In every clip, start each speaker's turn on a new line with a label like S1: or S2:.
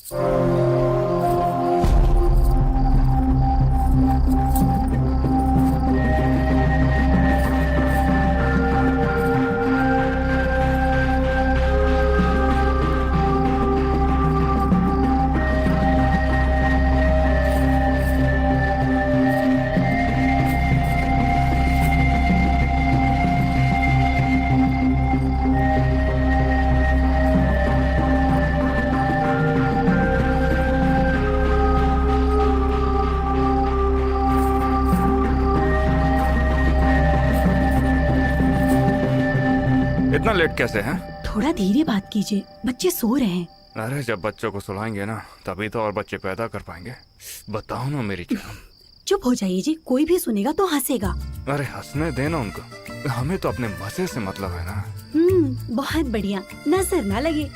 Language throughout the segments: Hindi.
S1: इतना लेट कैसे हैं?
S2: थोड़ा धीरे बात कीजिए, बच्चे सो रहे हैं।
S1: अरे जब बच्चों को सुलाएंगे ना तभी तो और बच्चे पैदा कर पाएंगे। बताओ ना मेरी जान।
S2: चुप हो जाइए जी, कोई भी सुनेगा तो हंसेगा।
S1: अरे हंसने देना उनको, हमें तो अपने मजे से मतलब है ना।
S2: बहुत बढ़िया, नजर ना लगे।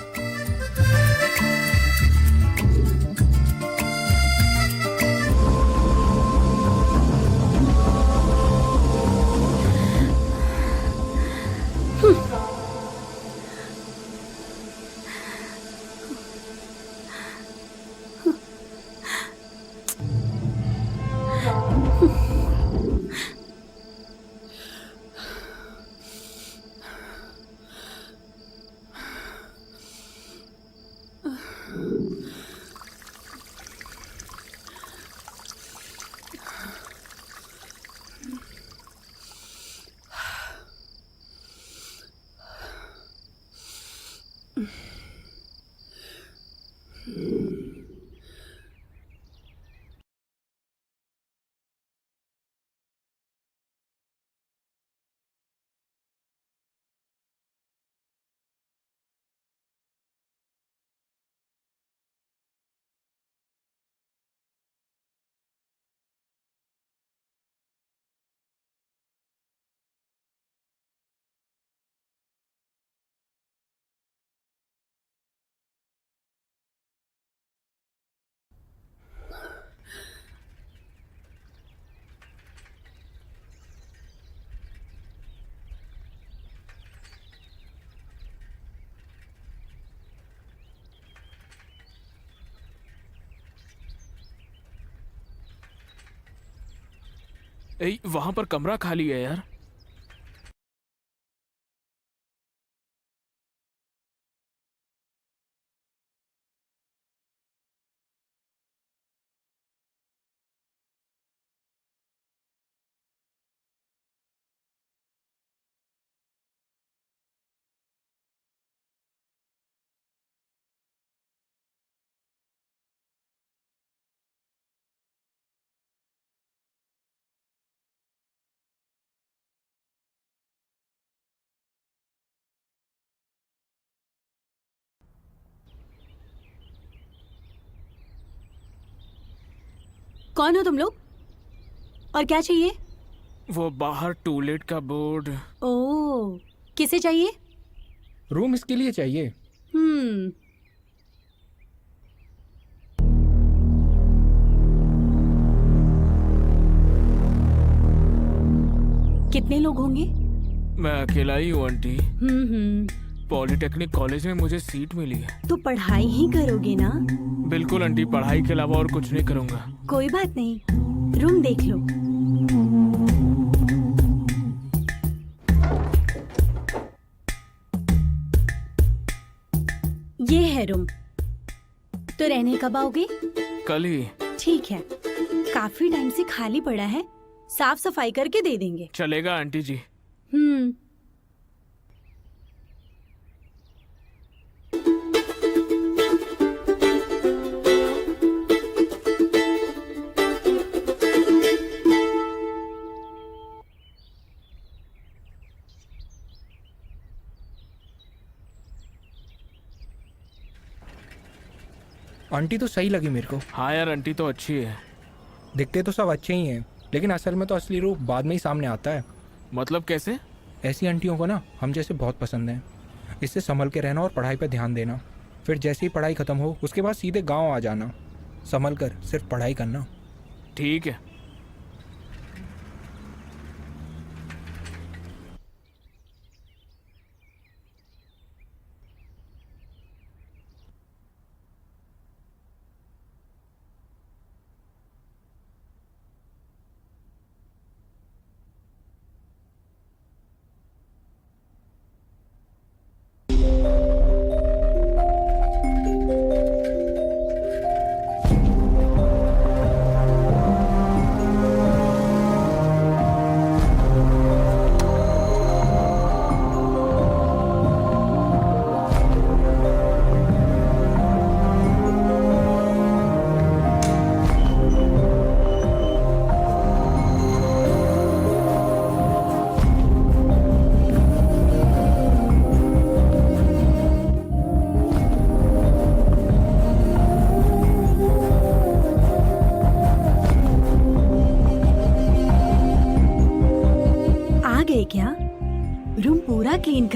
S3: वहां पर कमरा खाली है यार।
S2: कौन हो तुम लोग और क्या चाहिए?
S3: वो बाहर टूलेट का बोर्ड।
S2: ओह, किसे चाहिए?
S4: रूम इसके लिए चाहिए।
S2: हम्म कितने लोग होंगे?
S3: मैं अकेला ही हूँ आंटी।
S2: हम्म।
S3: पॉलिटेक्निक कॉलेज में मुझे सीट मिली है।
S2: तो पढ़ाई ही करोगे ना?
S3: बिल्कुल आंटी, पढ़ाई के अलावा और कुछ नहीं करूँगा।
S2: कोई बात नहीं, रूम देख लो। ये है रूम। तो रहने कब आओगे?
S3: कल ही।
S2: ठीक है, काफी टाइम से खाली पड़ा है, साफ सफाई करके दे देंगे।
S3: चलेगा आंटी जी।
S2: हम्म
S4: आंटी तो सही लगी मेरे को।
S3: हाँ यार, आंटी तो अच्छी है।
S4: दिखते तो सब अच्छे ही हैं, लेकिन असल में तो असली रूप बाद में ही सामने आता है।
S3: मतलब कैसे?
S4: ऐसी आंटियों को ना हम जैसे बहुत पसंद हैं। इससे संभल के रहना और पढ़ाई पर ध्यान देना। फिर जैसे ही पढ़ाई ख़त्म हो उसके बाद सीधे गांव आ जाना। संभल कर सिर्फ पढ़ाई करना।
S3: ठीक है।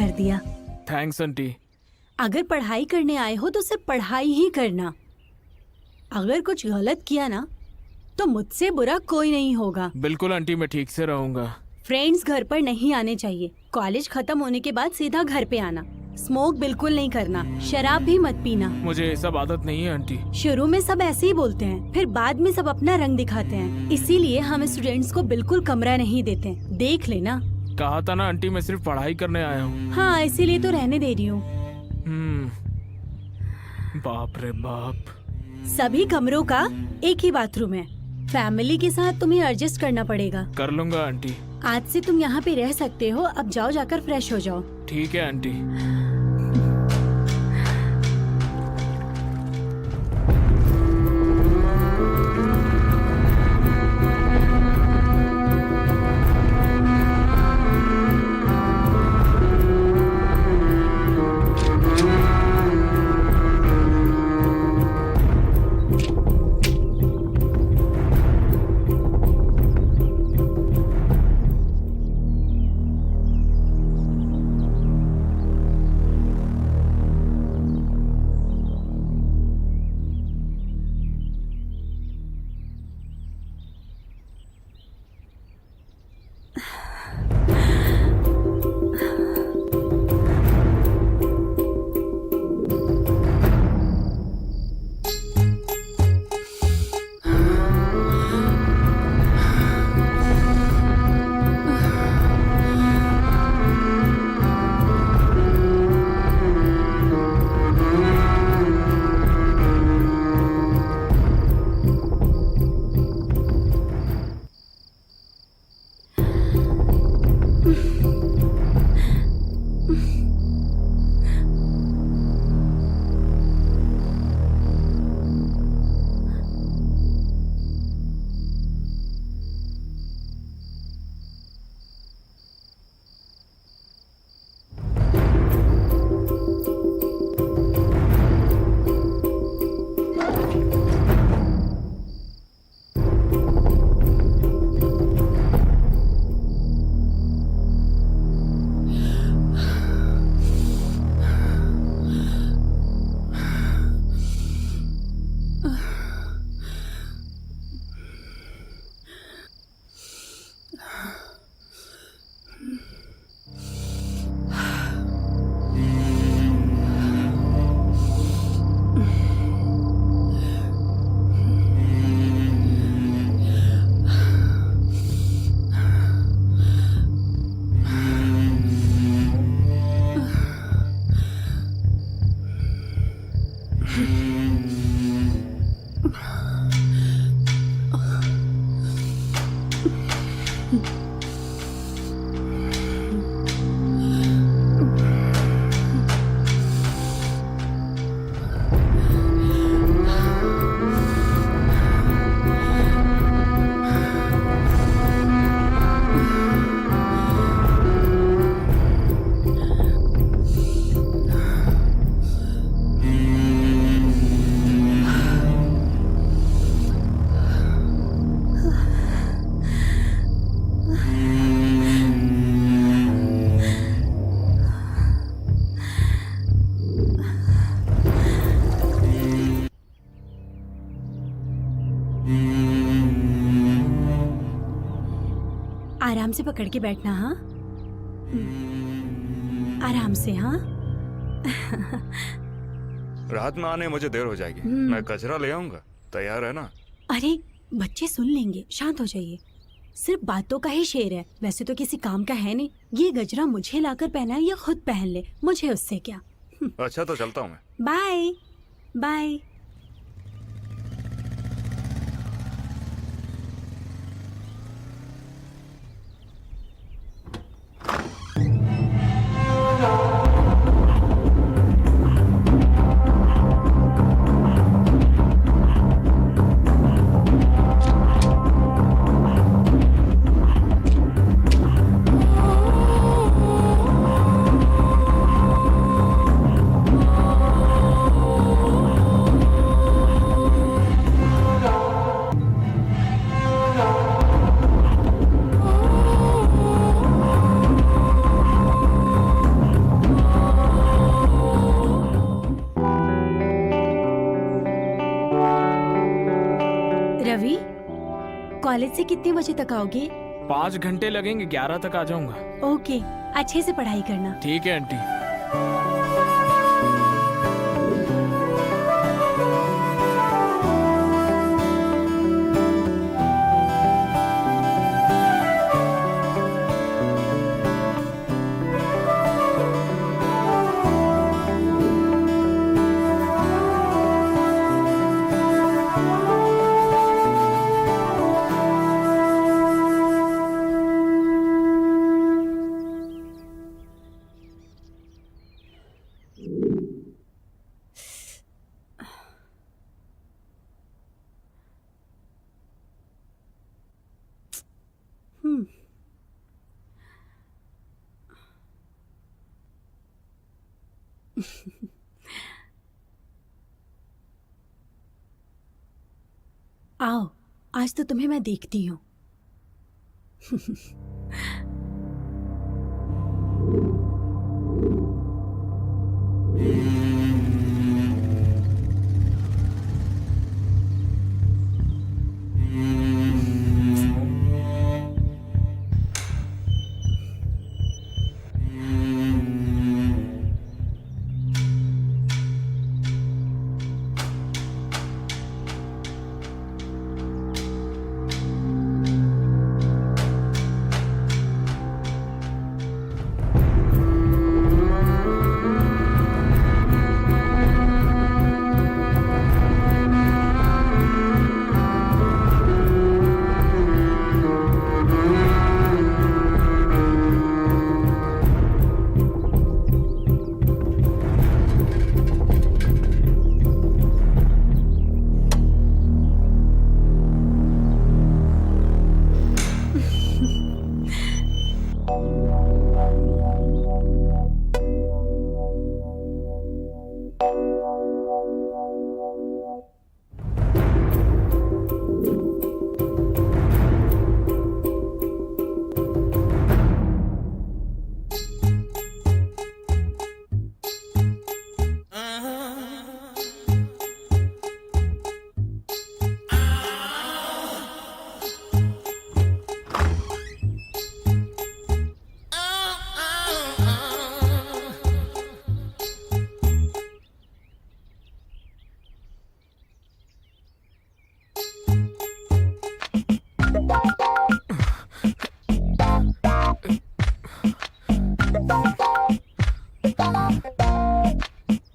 S2: कर दिया।
S3: Thanks aunty.
S2: अगर पढ़ाई करने आए हो तो सिर्फ पढ़ाई ही करना। अगर कुछ गलत किया ना तो मुझसे बुरा कोई नहीं होगा।
S3: बिल्कुल आंटी, मैं ठीक से रहूंगा।
S2: फ्रेंड्स घर पर नहीं आने चाहिए। कॉलेज खत्म होने के बाद सीधा घर पे आना। स्मोक बिल्कुल नहीं करना। शराब भी मत पीना।
S3: मुझे ये सब आदत नहीं है आंटी।
S2: शुरू में सब ऐसे ही बोलते हैं, फिर बाद में सब अपना रंग दिखाते हैं। इसीलिए हम स्टूडेंट्स को बिल्कुल कमरा नहीं देते। देख लेना।
S3: कहा था ना आंटी, मैं सिर्फ पढ़ाई करने आया हूँ।
S2: हाँ, इसीलिए तो रहने दे रही हूँ।
S3: बाप रे बाप।
S2: सभी कमरों का एक ही बाथरूम है। फैमिली के साथ तुम्हें एडजस्ट करना पड़ेगा।
S3: कर लूंगा आंटी।
S2: आज से तुम यहाँ पे रह सकते हो। अब जाओ, जाकर फ्रेश हो जाओ।
S3: ठीक है आंटी।
S2: आराम से पकड़ के बैठना। हाँ, आराम से। हाँ।
S1: रात में आने मुझे देर हो जाएगी। मैं कचरा ले आऊंगा, तैयार है ना?
S2: अरे बच्चे सुन लेंगे, शांत हो जाइए। सिर्फ बातों का ही शेर है, वैसे तो किसी काम का है नहीं। ये गजरा मुझे लाकर पहना है या खुद पहन ले, मुझे उससे क्या।
S1: अच्छा तो चलता हूँ मैं।
S2: Bye bye. रवि, कॉलेज से कितने बजे तक आओगे?
S3: 5 घंटे लगेंगे, 11 तक आ जाऊंगा।
S2: ओके, अच्छे से पढ़ाई करना।
S3: ठीक है आंटी।
S2: हम्म। आओ, आज तो तुम्हें मैं देखती हूँ।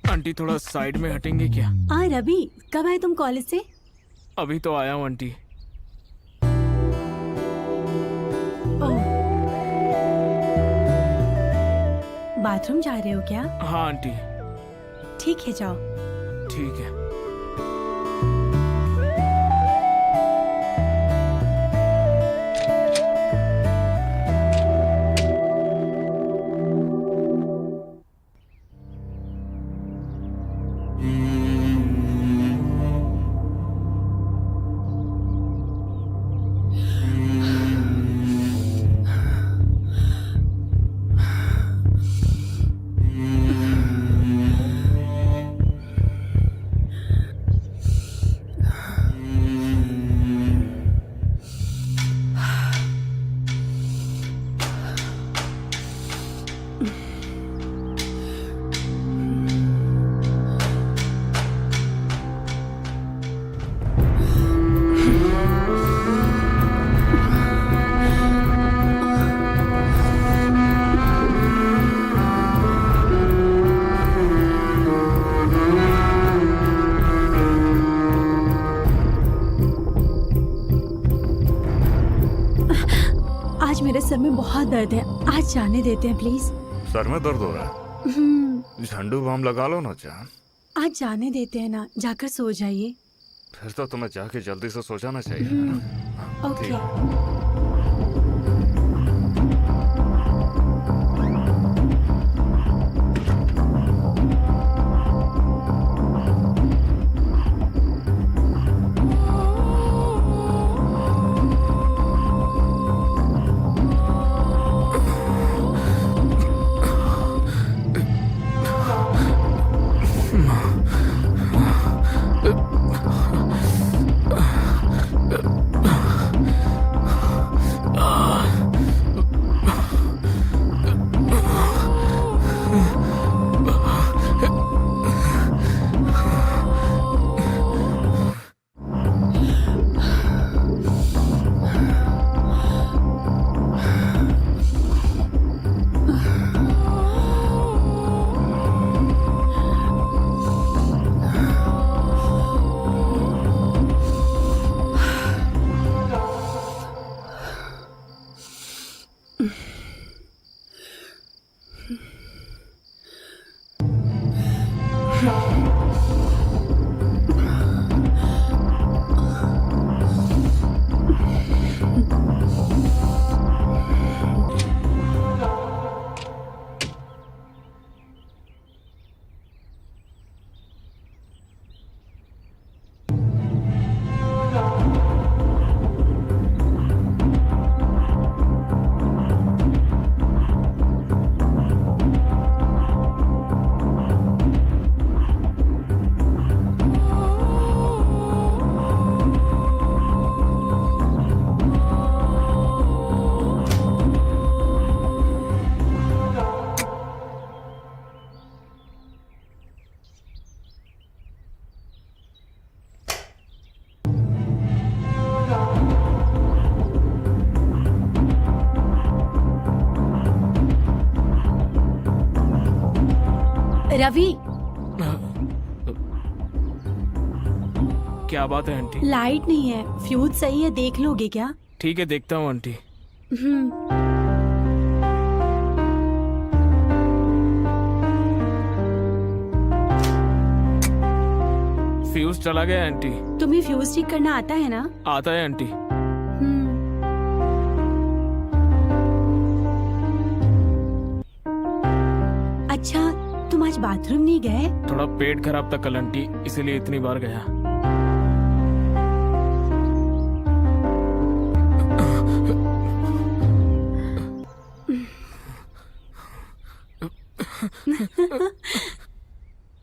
S2: आंटी थोड़ा साइड में हटेंगे क्या? रवि, कब आए तुम कॉलेज से?
S3: अभी तो आया हूँ आंटी।
S2: ओह, बाथरूम जा रहे हो क्या?
S3: हाँ आंटी।
S2: ठीक है, जाओ।
S3: ठीक है।
S2: आज मेरे सर में बहुत दर्द है, आज जाने देते हैं प्लीज।
S1: सर में दर्द हो रहा है? झंडू बाम लगा लो ना जान।
S2: आज जाने देते हैं ना, जाकर सो जाइए।
S1: फिर तो तुम्हें जाके जल्दी से सो जाना चाहिए, है ना?
S2: ओके। रवि,
S3: क्या बात है आंटी?
S2: लाइट नहीं है, फ्यूज सही है, देख लोगे क्या?
S3: ठीक है, देखता हूँ आंटी।
S2: हम्म।
S3: फ्यूज चला गया है आंटी।
S2: तुम्हें फ्यूज ठीक करना आता है ना?
S3: आता है आंटी।
S2: हम्म। अच्छा, तुम आज बाथरूम नहीं गए?
S3: थोड़ा पेट खराब था कल आंटी, इसीलिए इतनी बार गया।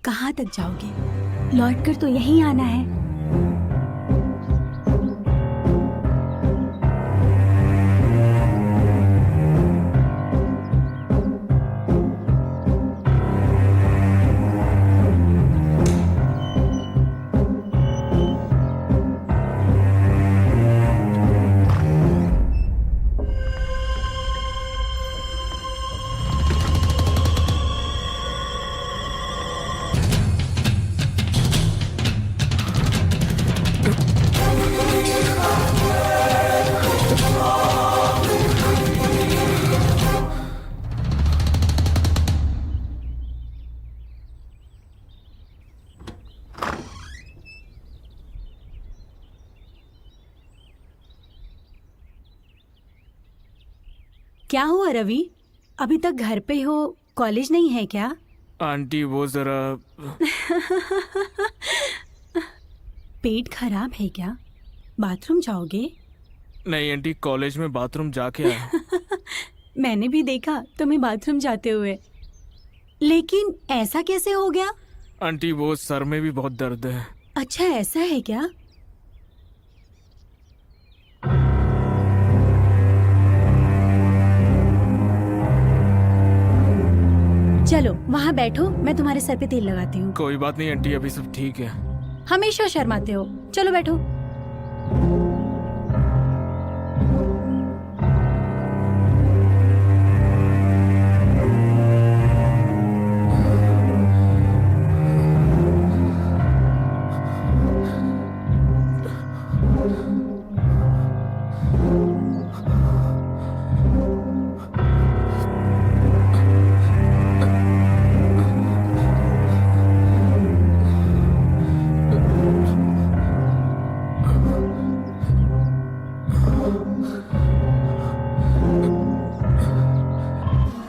S2: कहाँ तक जाओगे? लौटकर तो यहीं आना है। क्या हुआ रवि? अभी तक घर पे हो, कॉलेज नहीं है क्या?
S3: आंटी वो जरा
S2: पेट खराब है क्या? बाथरूम जाओगे?
S3: नहीं आंटी, कॉलेज में बाथरूम जाके आया।
S2: मैंने भी देखा तुम्हें बाथरूम जाते हुए, लेकिन ऐसा कैसे हो गया?
S3: आंटी वो सर में भी बहुत दर्द है।
S2: अच्छा, ऐसा है क्या? चलो वहाँ बैठो, मैं तुम्हारे सर पे तेल लगाती हूँ।
S3: कोई बात नहीं आंटी, अभी सब ठीक है।
S2: हमेशा शर्माते हो। चलो बैठो।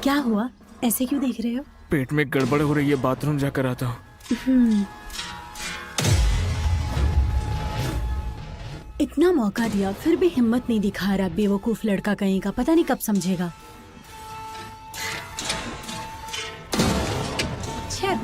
S2: क्या हुआ? ऐसे क्यों देख रहे हो?
S3: पेट में गड़बड़ हो रही है, बाथरूम जाकर आता हूँ।
S2: इतना मौका दिया फिर भी हिम्मत नहीं दिखा रहा, बेवकूफ लड़का कहीं का। पता नहीं कब समझेगा। छे।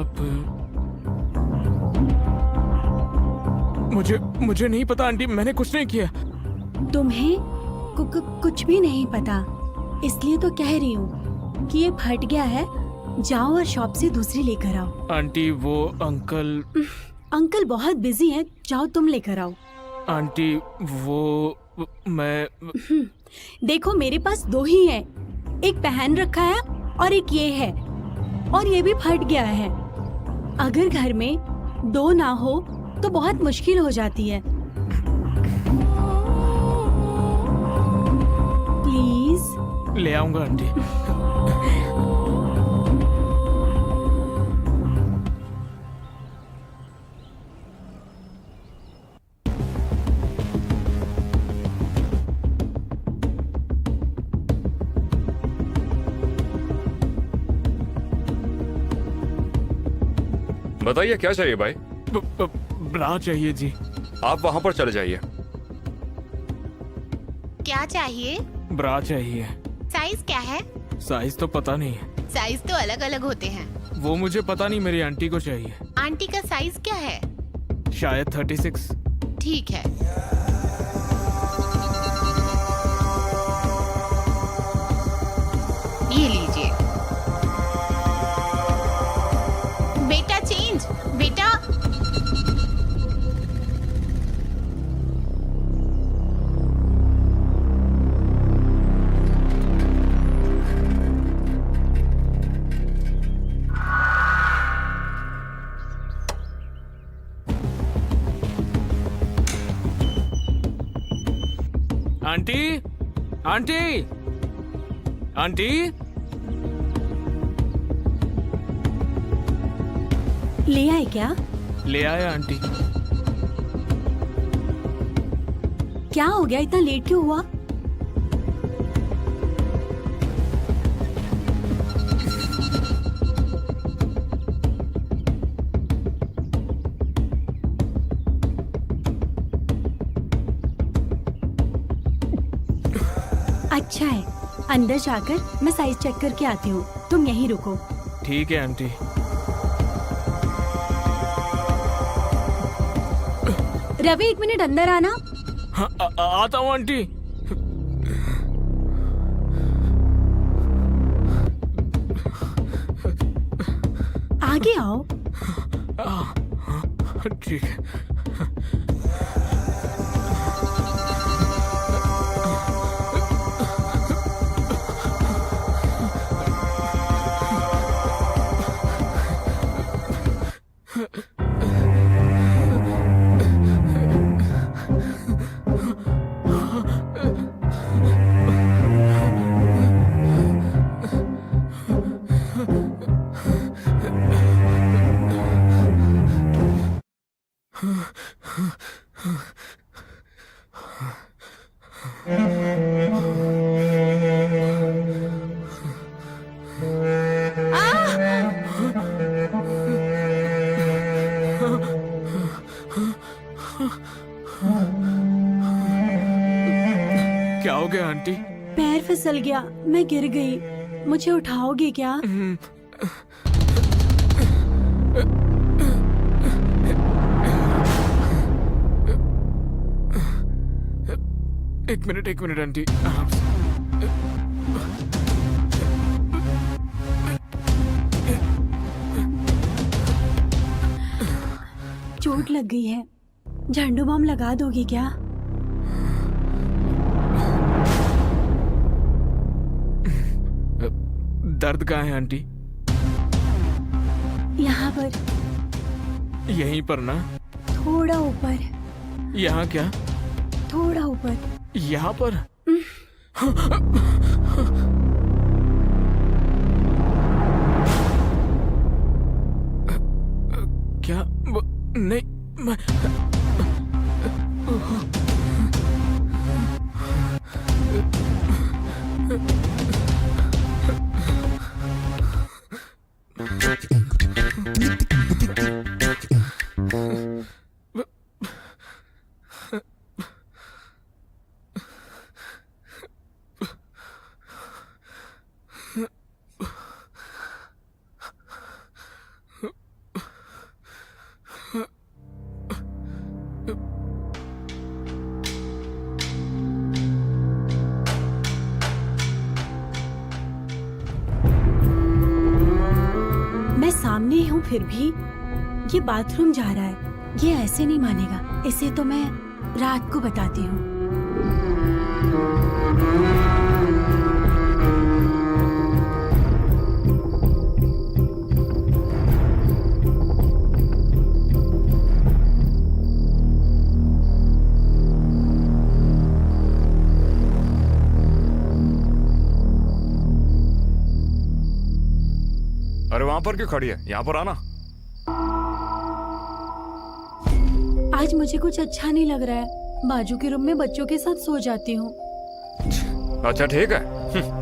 S3: आप मुझे मुझे नहीं पता आंटी, मैंने कुछ नहीं किया।
S2: तुम्हें कुछ भी नहीं पता, इसलिए तो कह रही हूँ कि ये फट गया है। जाओ और शॉप से दूसरी लेकर आओ।
S3: आंटी वो अंकल।
S2: अंकल बहुत बिजी हैं, जाओ तुम लेकर आओ।
S3: आंटी वो मैं
S2: देखो मेरे पास दो ही है, एक पहन रखा है और एक ये है, और ये भी फट गया है। अगर घर में दो ना हो तो बहुत मुश्किल हो जाती है। प्लीज।
S3: ले आऊंगा आंटी।
S1: बताइए क्या चाहिए भाई?
S3: ब्रा चाहिए जी।
S1: आप वहां पर चले जाइए।
S5: क्या चाहिए?
S3: ब्रा चाहिए।
S5: साइज क्या है?
S3: साइज तो पता नहीं है।
S5: साइज तो अलग अलग होते हैं।
S3: वो मुझे पता नहीं, मेरी आंटी को चाहिए।
S5: आंटी का साइज क्या है?
S3: शायद 36।
S5: ठीक है। ये लीजिए। बेटा चेंज, बेटा।
S3: Aunty, aunty, aunty.
S2: ले आए क्या?
S3: ले आया आंटी।
S2: क्या हो गया, इतना लेट क्यों हुआ? अच्छा है, अंदर जाकर मैं साइज चेक करके आती हूँ, तुम यहीं रुको।
S3: ठीक है आंटी।
S2: रवि 1 मिनट अंदर आना।
S3: हाँ, आता हूँ आंटी।
S2: आगे आओ।
S3: ठीक है। क्या हो गया आंटी?
S2: पैर फिसल गया, मैं गिर गई। मुझे उठाओगे क्या?
S3: एक मिनट आंटी, आराम से।
S2: चोट लग गई है, झंडू बम लगा दोगे क्या?
S3: दर्द कहाँ है आंटी?
S2: यहाँ पर,
S3: यहीं पर ना?
S2: थोड़ा ऊपर।
S3: यहाँ क्या?
S2: थोड़ा ऊपर।
S3: यहाँ पर? क्या? नहीं, मैं
S2: फिर भी ये बाथरूम जा रहा है, ये ऐसे नहीं मानेगा। इसे तो मैं रात को बताती हूँ।
S1: अरे वहां पर क्यों खड़ी है? यहाँ पर आना।
S2: आज मुझे कुछ अच्छा नहीं लग रहा है। बाजू के रूम में बच्चों के साथ सो जाती हूँ।
S1: अच्छा ठीक है।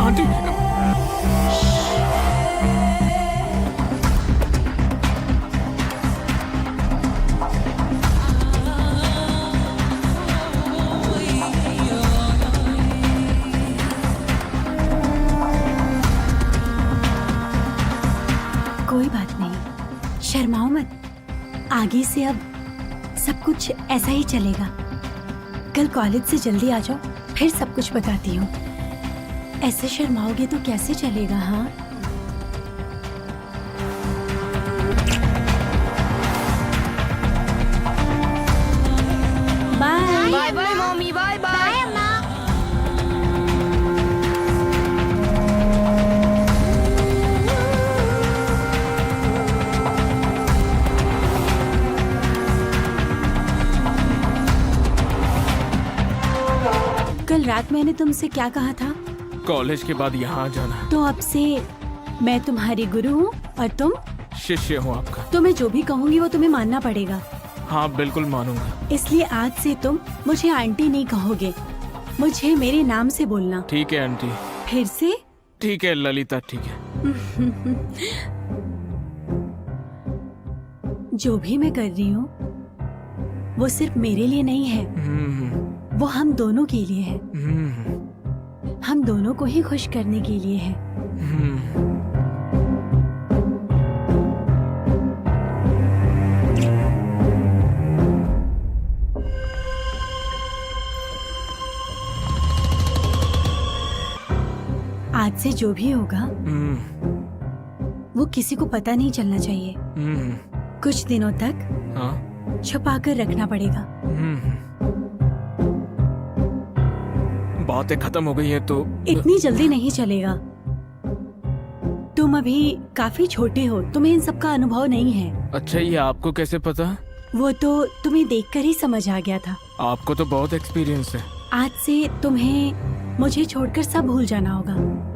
S3: आंटी,
S2: कोई बात नहीं, शर्माओ मत। आगे से अब सब कुछ ऐसा ही चलेगा। कल कॉलेज से जल्दी आ जाओ, फिर सब कुछ बताती हूँ। ऐसे शर्माओगे तो कैसे चलेगा? हाँ, bye.
S5: Bye bye mummy, bye bye अम्मा।
S2: कल रात मैंने तुमसे क्या कहा था?
S3: कॉलेज के बाद यहाँ आ जाना।
S2: तो अब से मैं तुम्हारी गुरु हूँ और तुम?
S3: शिष्य हूँ आपका।
S2: तो मैं जो भी कहूँगी वो तुम्हें मानना पड़ेगा।
S3: हाँ बिल्कुल मानूंगा।
S2: इसलिए आज से तुम मुझे आंटी नहीं कहोगे, मुझे मेरे नाम से बोलना।
S3: ठीक है आंटी।
S2: फिर से?
S3: ठीक है ललिता, ठीक है।
S2: जो भी मैं कर रही हूँ वो सिर्फ मेरे लिए नहीं है, वो हम दोनों के लिए है। हम दोनों को ही खुश करने के लिए है। आज से जो भी होगा वो किसी को पता नहीं चलना चाहिए। कुछ दिनों तक
S3: हाँ।
S2: छुपा कर रखना पड़ेगा।
S3: बातें खत्म हो गई है तो
S2: इतनी जल्दी नहीं चलेगा। तुम अभी काफी छोटे हो, तुम्हें इन सब का अनुभव नहीं है।
S3: अच्छा, ये आपको कैसे पता?
S2: वो तो तुम्हें देखकर ही समझ आ गया था।
S3: आपको तो बहुत एक्सपीरियंस है।
S2: आज से तुम्हें मुझे छोड़कर सब भूल जाना होगा।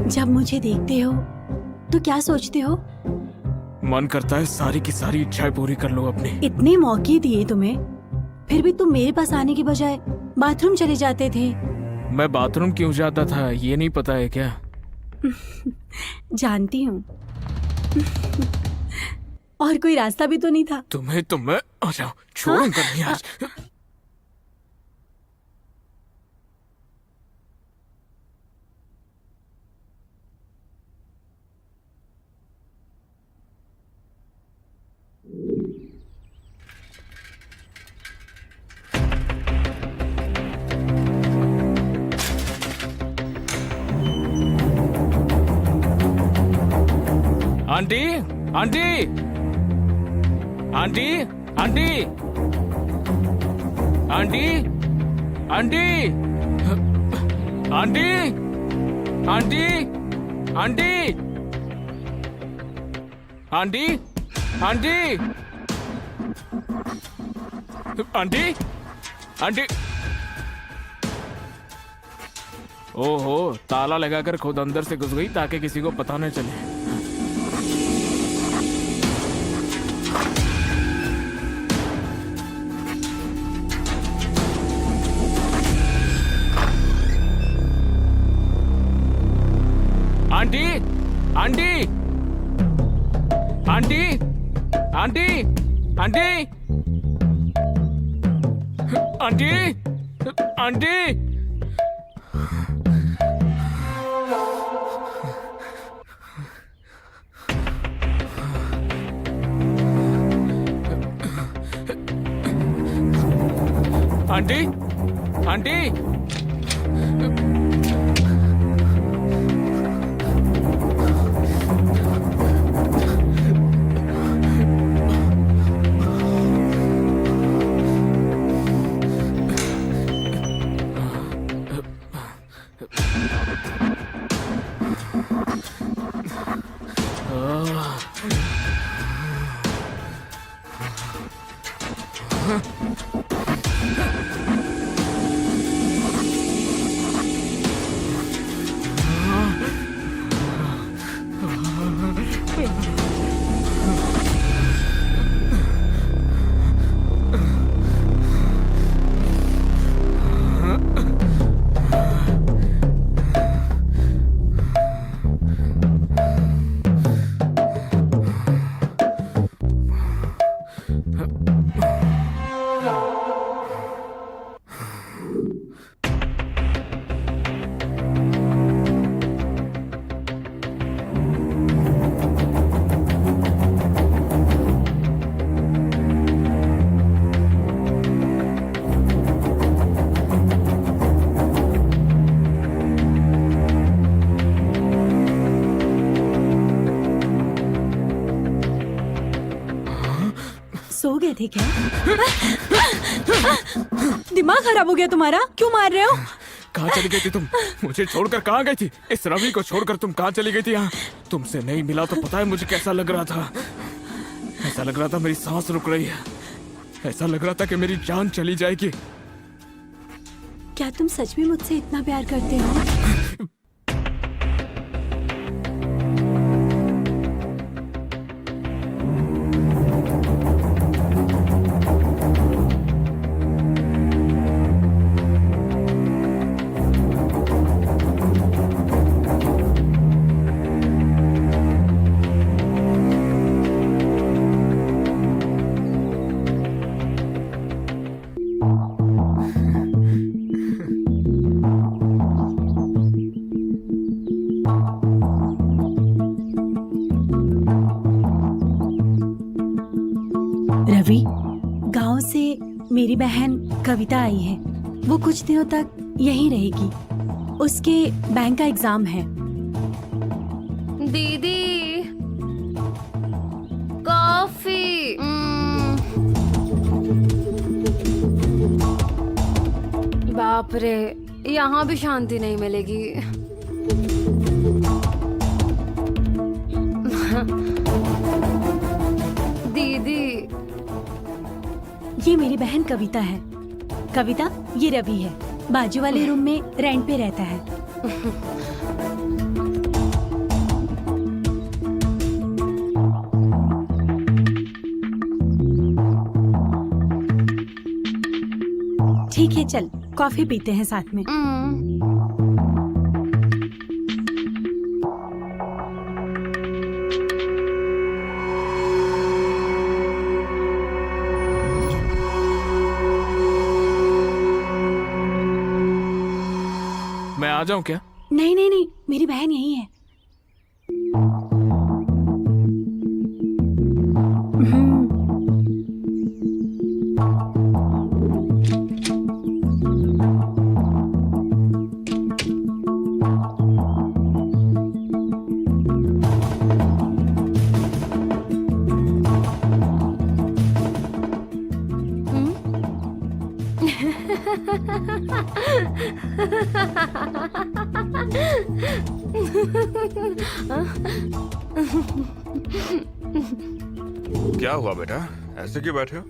S2: जब मुझे देखते हो तो क्या सोचते हो?
S3: मन करता है सारी की सारी इच्छाएं पूरी कर लो अपनी।
S2: इतने मौके दिए तुम्हें, फिर भी तुम मेरे पास आने की बजाय बाथरूम चले जाते थे।
S3: मैं बाथरूम क्यों जाता था ये नहीं पता है क्या?
S2: जानती हूँ। और कोई रास्ता भी तो नहीं था।
S3: तुम्हें आ जाओ, छोड़ूंगा नहीं आज। Aunty, aunty, aunty, aunty, aunty, aunty, aunty, aunty, aunty, aunty, aunty, aunty, aunty. ओहो, ताला लगाकर खुद अंदर से घुस गई ताकि किसी को पता न चले। Aunty, aunty, aunty, aunty, aunty, aunty, aunty. Aunty, aunty,
S2: सो गए थे क्या? दिमाग खराब हो गया तुम्हारा? क्यों मार रहे हो?
S3: कहाँ चली गई थी तुम? मुझे छोड़कर कहाँ गई थी? इस रवि को छोड़कर तुम कहाँ चली गई थी? यहाँ तुमसे नहीं मिला तो पता है मुझे कैसा लग रहा था। ऐसा लग रहा था मेरी सांस रुक रही है। ऐसा लग रहा था कि मेरी जान चली जाएगी।
S2: क्या तुम सच में मुझसे इतना प्यार करते हो? रवि, गांव से मेरी बहन कविता आई है। वो कुछ दिनों तक यहीं रहेगी। उसके बैंक का एग्जाम है।
S5: दीदी, कॉफी। बाप रे, यहाँ भी शांति नहीं मिलेगी। दीदी,
S2: ये मेरी बहन कविता है। कविता, ये रवि है। बाजू वाले रूम में रेंट पे रहता है। ठीक है चल कॉफी पीते हैं साथ में।
S3: मैं आ जाऊं क्या?
S2: नहीं नहीं नहीं, मेरी बहन यही है।
S1: क्या हुआ बेटा, ऐसे क्यों बैठे हो?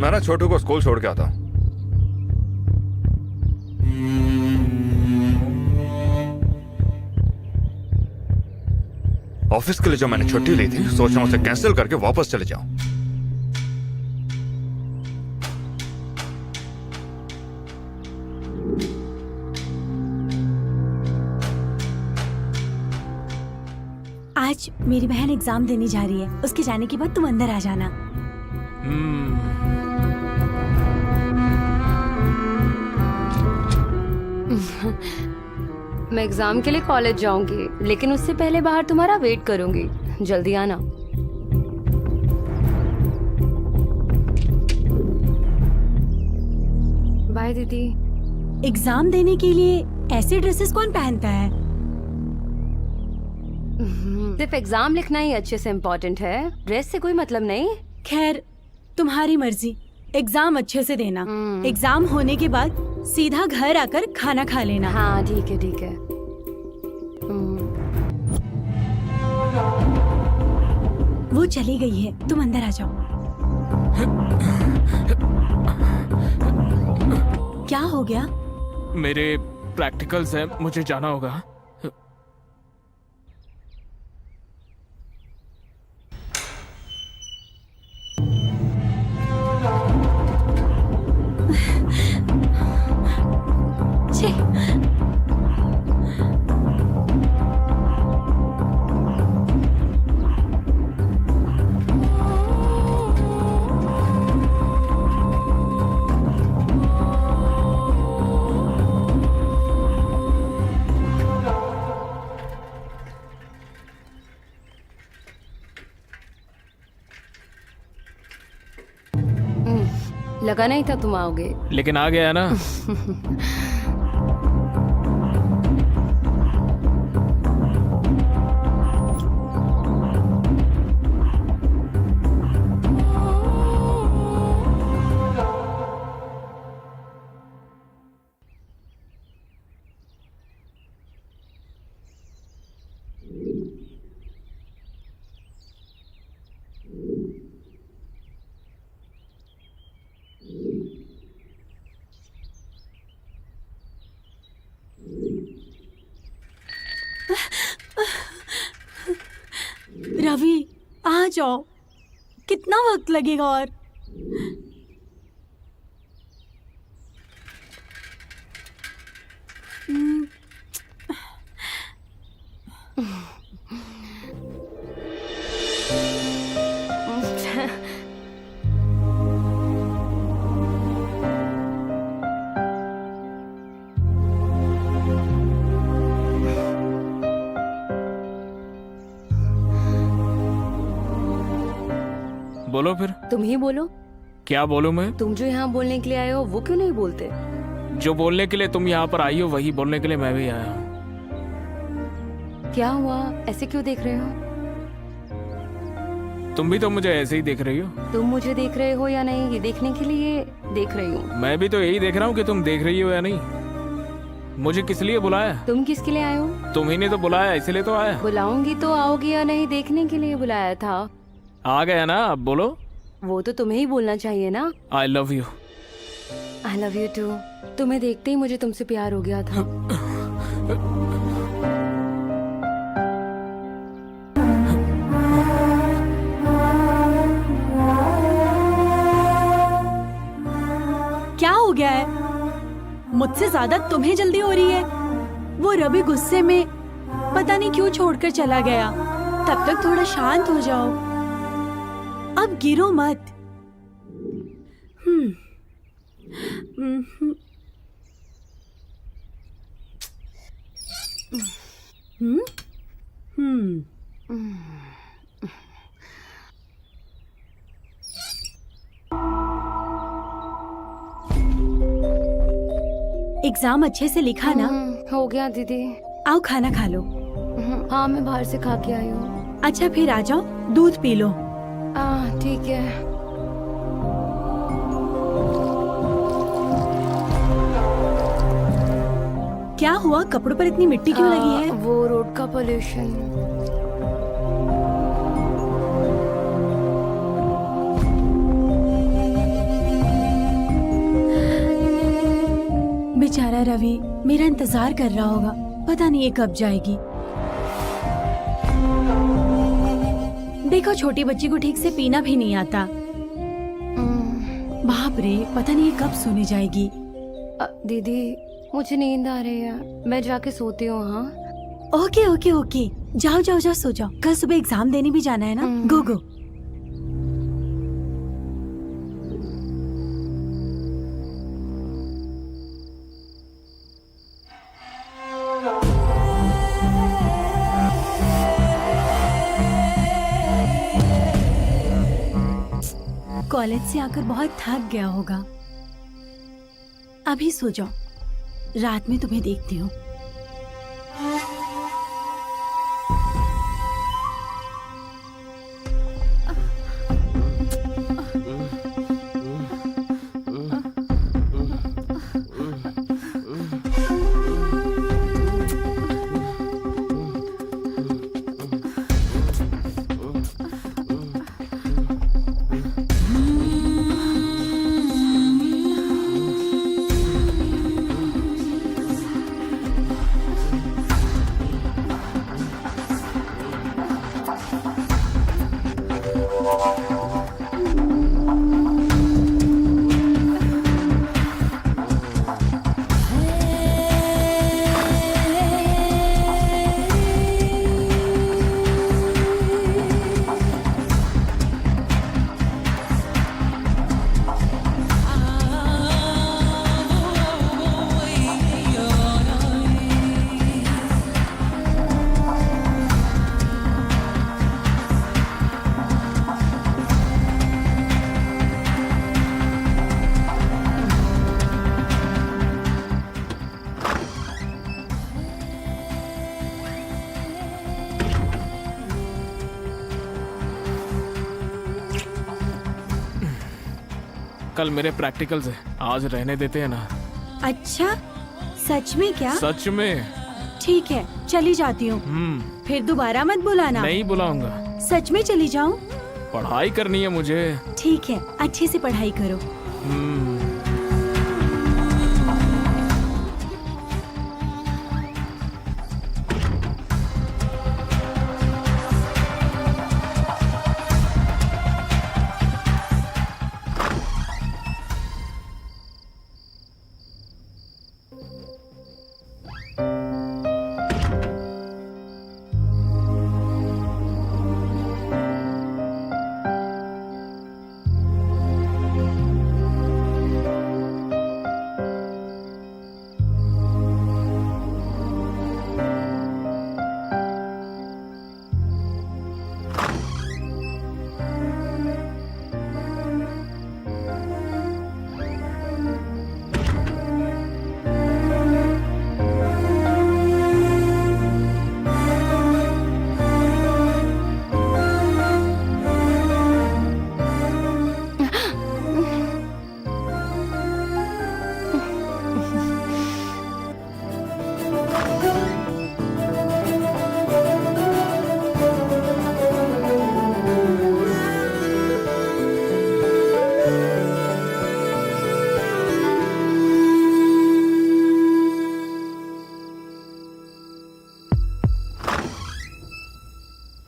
S1: मैं ना छोटू को स्कूल छोड़ के आता हूँ। ऑफिस के लिए जो मैंने छुट्टी ली थी, सोच रहा हूँ उसे कैंसिल करके वापस चले जाऊं।
S2: आज मेरी बहन एग्जाम देने जा रही है, उसके जाने के बाद तुम अंदर आ जाना।
S5: मैं एग्जाम के लिए कॉलेज जाऊंगी, लेकिन उससे पहले बाहर तुम्हारा वेट करूंगी। जल्दी आना। बाय दीदी।
S2: एग्जाम देने के लिए ऐसे ड्रेसेस कौन पहनता है?
S5: सिर्फ एग्जाम लिखना ही अच्छे से इम्पोर्टेंट है, ड्रेस से कोई मतलब नहीं।
S2: खैर तुम्हारी मर्जी, एग्जाम अच्छे से देना। एग्जाम होने के बाद सीधा घर आकर खाना खा लेना।
S5: हाँ ठीक है ठीक है।
S2: वो चली गई है, तुम अंदर आ जाओ। क्या हो गया?
S3: मेरे प्रैक्टिकल्स हैं, मुझे जाना होगा।
S2: छे।
S5: लगा नहीं था तुम आओगे।
S3: लेकिन आ गया ना।
S2: रवि आ जाओ, कितना वक्त लगेगा और?
S3: बोलो फिर।
S5: तुम ही बोलो,
S3: क्या बोलूं मैं?
S5: तुम जो यहाँ बोलने के लिए आए हो वो क्यों नहीं बोलते?
S3: जो बोलने के लिए तुम यहाँ पर आई हो वही बोलने के लिए मैं भी आया हूँ।
S5: क्या हुआ, ऐसे क्यों देख रहे हो?
S3: तुम भी तो मुझे ऐसे ही देख रही हो।
S5: तुम मुझे देख रहे हो या नहीं ये देखने के लिए देख रही हूँ।
S3: मैं भी तो यही देख रहा हूँ कि तुम देख रही हो या नहीं। मुझे किस लिए बुलाया?
S5: तुम किसके लिए आए हो?
S3: तुम ही ने तो बुलाया, इसलिए तो आया।
S5: बुलाऊंगी तो आओगी या नहीं देखने के लिए बुलाया था।
S3: आ गया ना, अब बोलो।
S5: वो तो तुम्हें ही बोलना चाहिए ना।
S3: I love you.
S5: I love you too. तुम्हें देखते ही मुझे तुमसे प्यार हो गया था।
S2: क्या हो गया है? मुझसे ज्यादा तुम्हें जल्दी हो रही है। वो रवि गुस्से में पता नहीं क्यों छोड़कर चला गया। तब तक थोड़ा शांत हो जाओ, अब गिरो मत। हम्म हम्म हम्म हम्म एग्जाम अच्छे से लिखा ना?
S5: हो गया दीदी।
S2: आओ खाना खा लो।
S5: हाँ मैं बाहर से खा के आई हूँ।
S2: अच्छा फिर आ जाओ, दूध पी लो।
S5: ठीक है।
S2: क्या हुआ, कपड़ों पर इतनी मिट्टी क्यों लगी है?
S5: वो रोड का पोल्यूशन।
S2: बेचारा रवि मेरा इंतजार कर रहा होगा, पता नहीं ये कब जाएगी। देखो छोटी बच्ची को ठीक से पीना भी नहीं आता। बाप रे, पता नहीं ये कब सोने जाएगी।
S5: दीदी मुझे नींद आ रही है, मैं जाके सोती हूँ। हाँ
S2: ओके ओके ओके, जाओ जाओ जाओ सो जाओ, कल सुबह एग्जाम देने भी जाना है ना। गो गो। कॉलेज से आकर बहुत थक गया होगा, अभी सो जाओ, रात में तुम्हें देखती हूँ।
S3: कल मेरे प्रैक्टिकल्स है, आज रहने देते हैं ना।
S2: अच्छा सच में क्या?
S3: सच में।
S2: ठीक है चली जाती हूँ, फिर दोबारा मत बुलाना।
S3: नहीं बुलाऊंगा।
S2: सच में चली जाऊँ?
S3: पढ़ाई करनी है मुझे।
S2: ठीक है, अच्छे से पढ़ाई करो।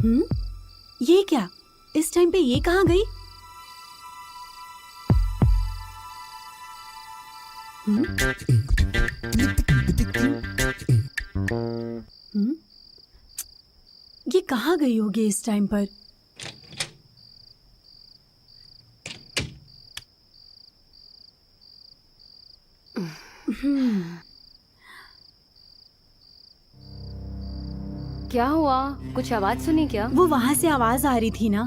S2: ये क्या? इस टाइम पे ये कहाँ गई? ये कहाँ गई होगी इस टाइम पर?
S5: क्या हुआ? कुछ आवाज सुनी क्या?
S2: वो वहां से आवाज आ रही थी ना।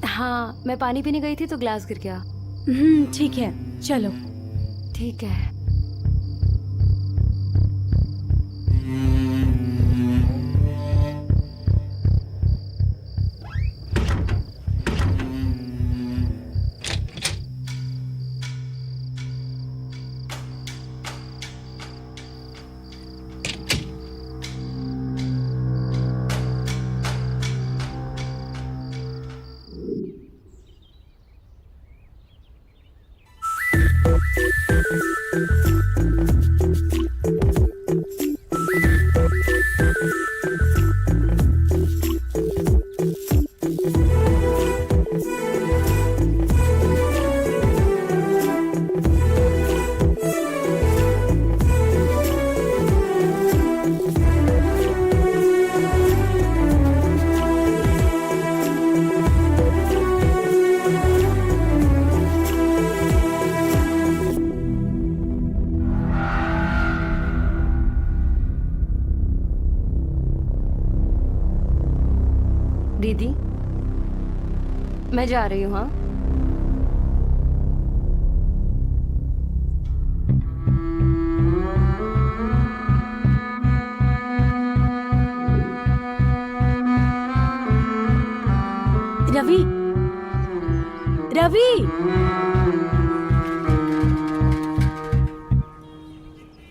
S5: हाँ, मैं पानी पीने गई थी तो ग्लास गिर गया।
S2: ठीक है, चलो।
S5: ठीक है। दीदी, मैं जा रही हूँ। हाँ,
S2: रवि, रवि,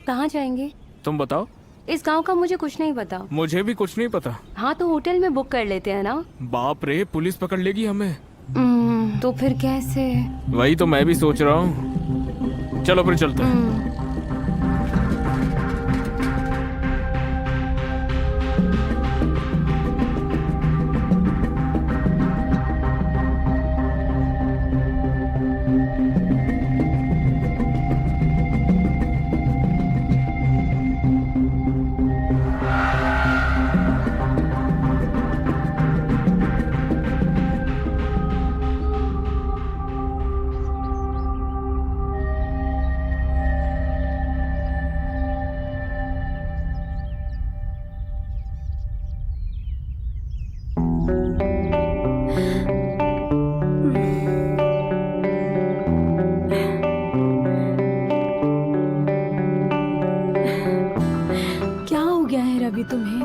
S5: कहाँ जाएंगे?
S3: तुम बताओ।
S5: इस गांव का मुझे कुछ नहीं पता।
S3: मुझे भी कुछ नहीं पता।
S5: हाँ, तो होटल में बुक कर लेते हैं ना।
S3: बाप रे, पुलिस पकड़ लेगी हमें।
S5: तो फिर कैसे?
S3: वही तो मैं भी सोच रहा हूँ। चलो फिर चलते हैं।
S2: क्या हो गया है रवि तुम्हें?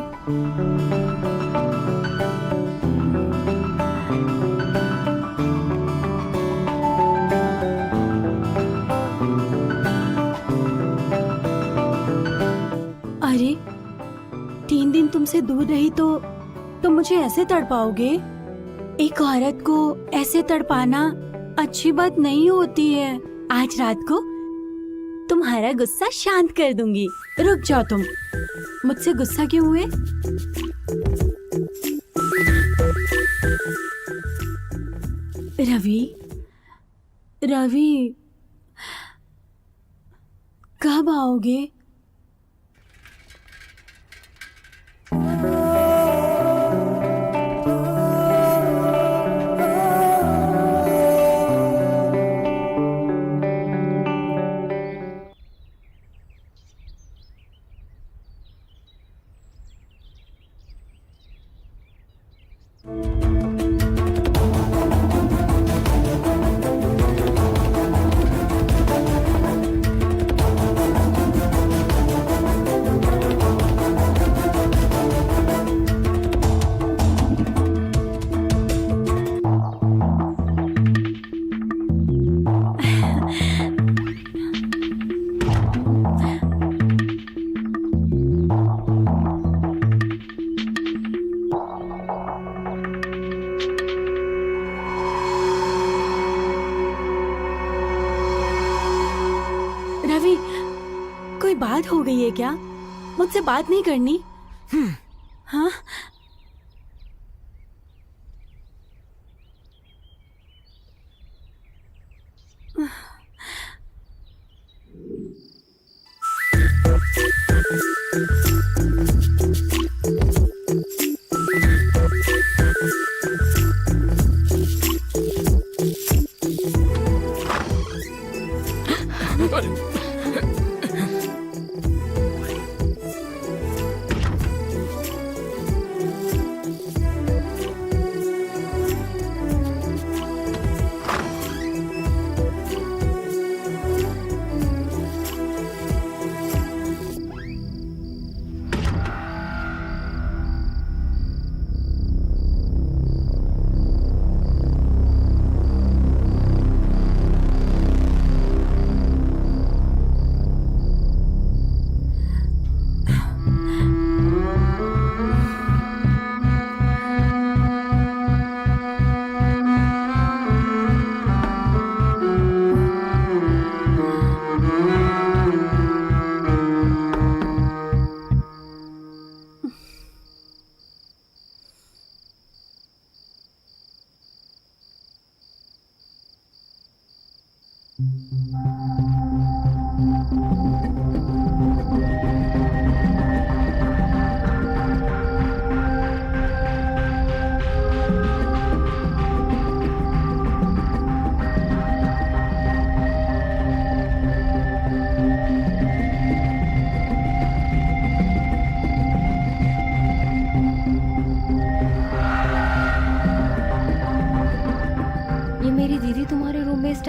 S2: अरे, 3 दिन तुमसे दूर रही तो तुम मुझे ऐसे तड़पाओगे? एक औरत को ऐसे तड़पाना अच्छी बात नहीं होती है। आज रात को तुम्हारा गुस्सा शांत कर दूंगी। रुक जाओ तुम। मुझसे गुस्सा क्यों हुए? रवि, रवि, कब आओगे? रवि, कोई बात हो गई है क्या? मुझसे बात नहीं करनी? हाँ,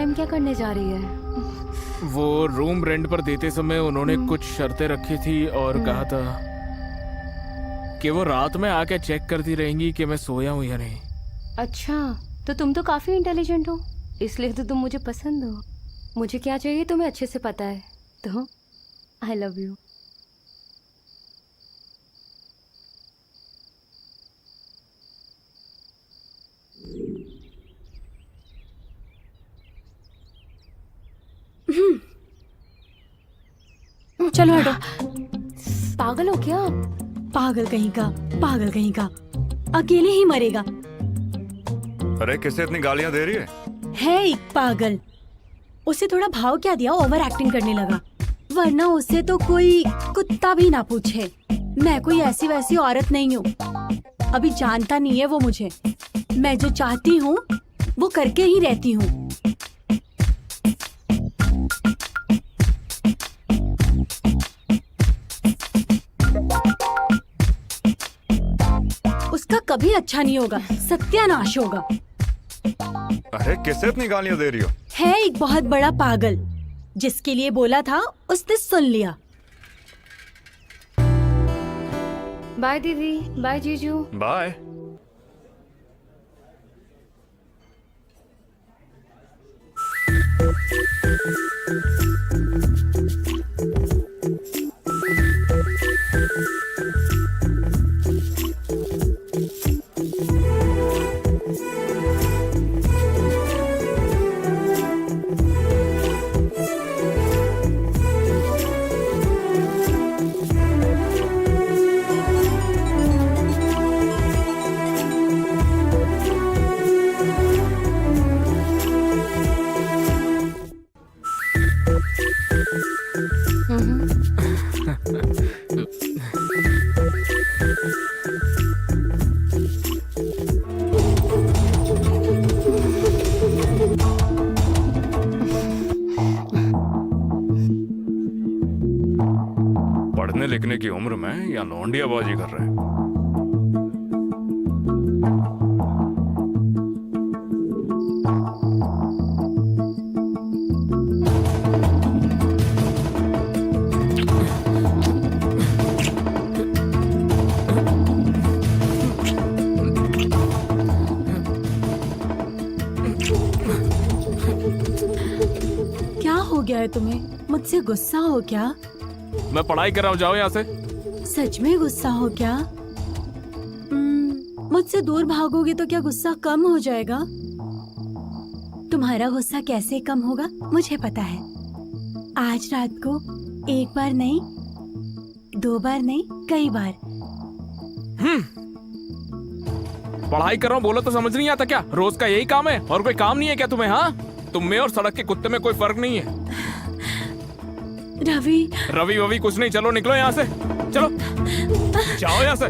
S5: टाइम क्या करने जा रही है?
S3: वो रूम रेंट पर देते समय उन्होंने कुछ शर्तें रखी थी और कहा था कि वो रात में आके चेक करती रहेंगी कि मैं सोया हूँ या नहीं।
S5: अच्छा, तो तुम तो काफी इंटेलिजेंट हो, इसलिए तो तुम मुझे पसंद हो। मुझे क्या चाहिए तुम्हें अच्छे से पता है, तो आई लव यू।
S2: चलो हटो।
S5: पागल हो क्या?
S2: पागल कहीं का, पागल कहीं का, अकेले ही मरेगा।
S1: अरे किसे इतनी गालियां दे रही है?
S2: एक पागल, उसे थोड़ा भाव क्या दिया, ओवर एक्टिंग करने लगा। वरना उससे तो कोई कुत्ता भी ना पूछे। मैं कोई ऐसी वैसी औरत नहीं हूँ, अभी जानता नहीं है वो मुझे। मैं जो चाहती हूँ वो करके ही रहती हूँ। उसका कभी अच्छा नहीं होगा, सत्यानाश होगा।
S1: अरे किसे इतनी गालियां दे रही हो?
S2: है एक बहुत बड़ा पागल, जिसके लिए बोला था उसने सुन लिया।
S5: बाय दीदी, बाय जीजू।
S1: बाय। पढ़ने लिखने की उम्र में या लौंडियाबाजी कर रहे हैं?
S2: क्या हो गया है तुम्हें? मुझसे गुस्सा हो क्या?
S3: मैं पढ़ाई कर रहा हूँ, जाओ यहाँ से।
S2: सच में गुस्सा हो क्या? मुझसे दूर भागोगे तो क्या गुस्सा कम हो जाएगा? तुम्हारा गुस्सा कैसे कम होगा मुझे पता है। आज रात को एक बार नहीं, 2 बार नहीं, कई बार।
S3: पढ़ाई कर रहा हूँ, बोलो तो समझ नहीं आता क्या? रोज का यही काम है और कोई काम नहीं है क्या तुम्हें? हाँ, तुम में और सड़क के कुत्ते में कोई फर्क नहीं है।
S2: रवि,
S3: रवि ववि कुछ नहीं, चलो निकलो यहाँ से, चलो जाओ यहाँ से।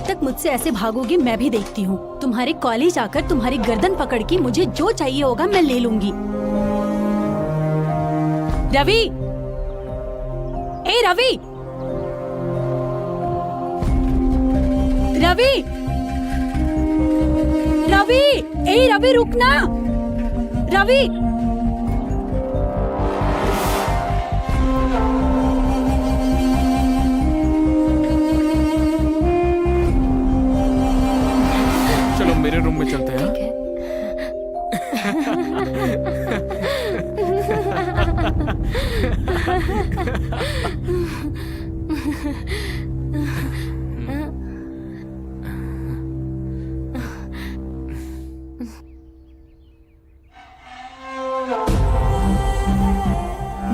S2: कब तक मुझसे ऐसे भागोगे मैं भी देखती हूँ। तुम्हारे कॉलेज आकर तुम्हारी गर्दन पकड़ के मुझे जो चाहिए होगा मैं ले लूंगी। रवि, ए रवि, रवि, रवि, ए रवि रुकना, रवि।
S3: चलो मेरे रूम में चलते हैं।
S5: ठीक है।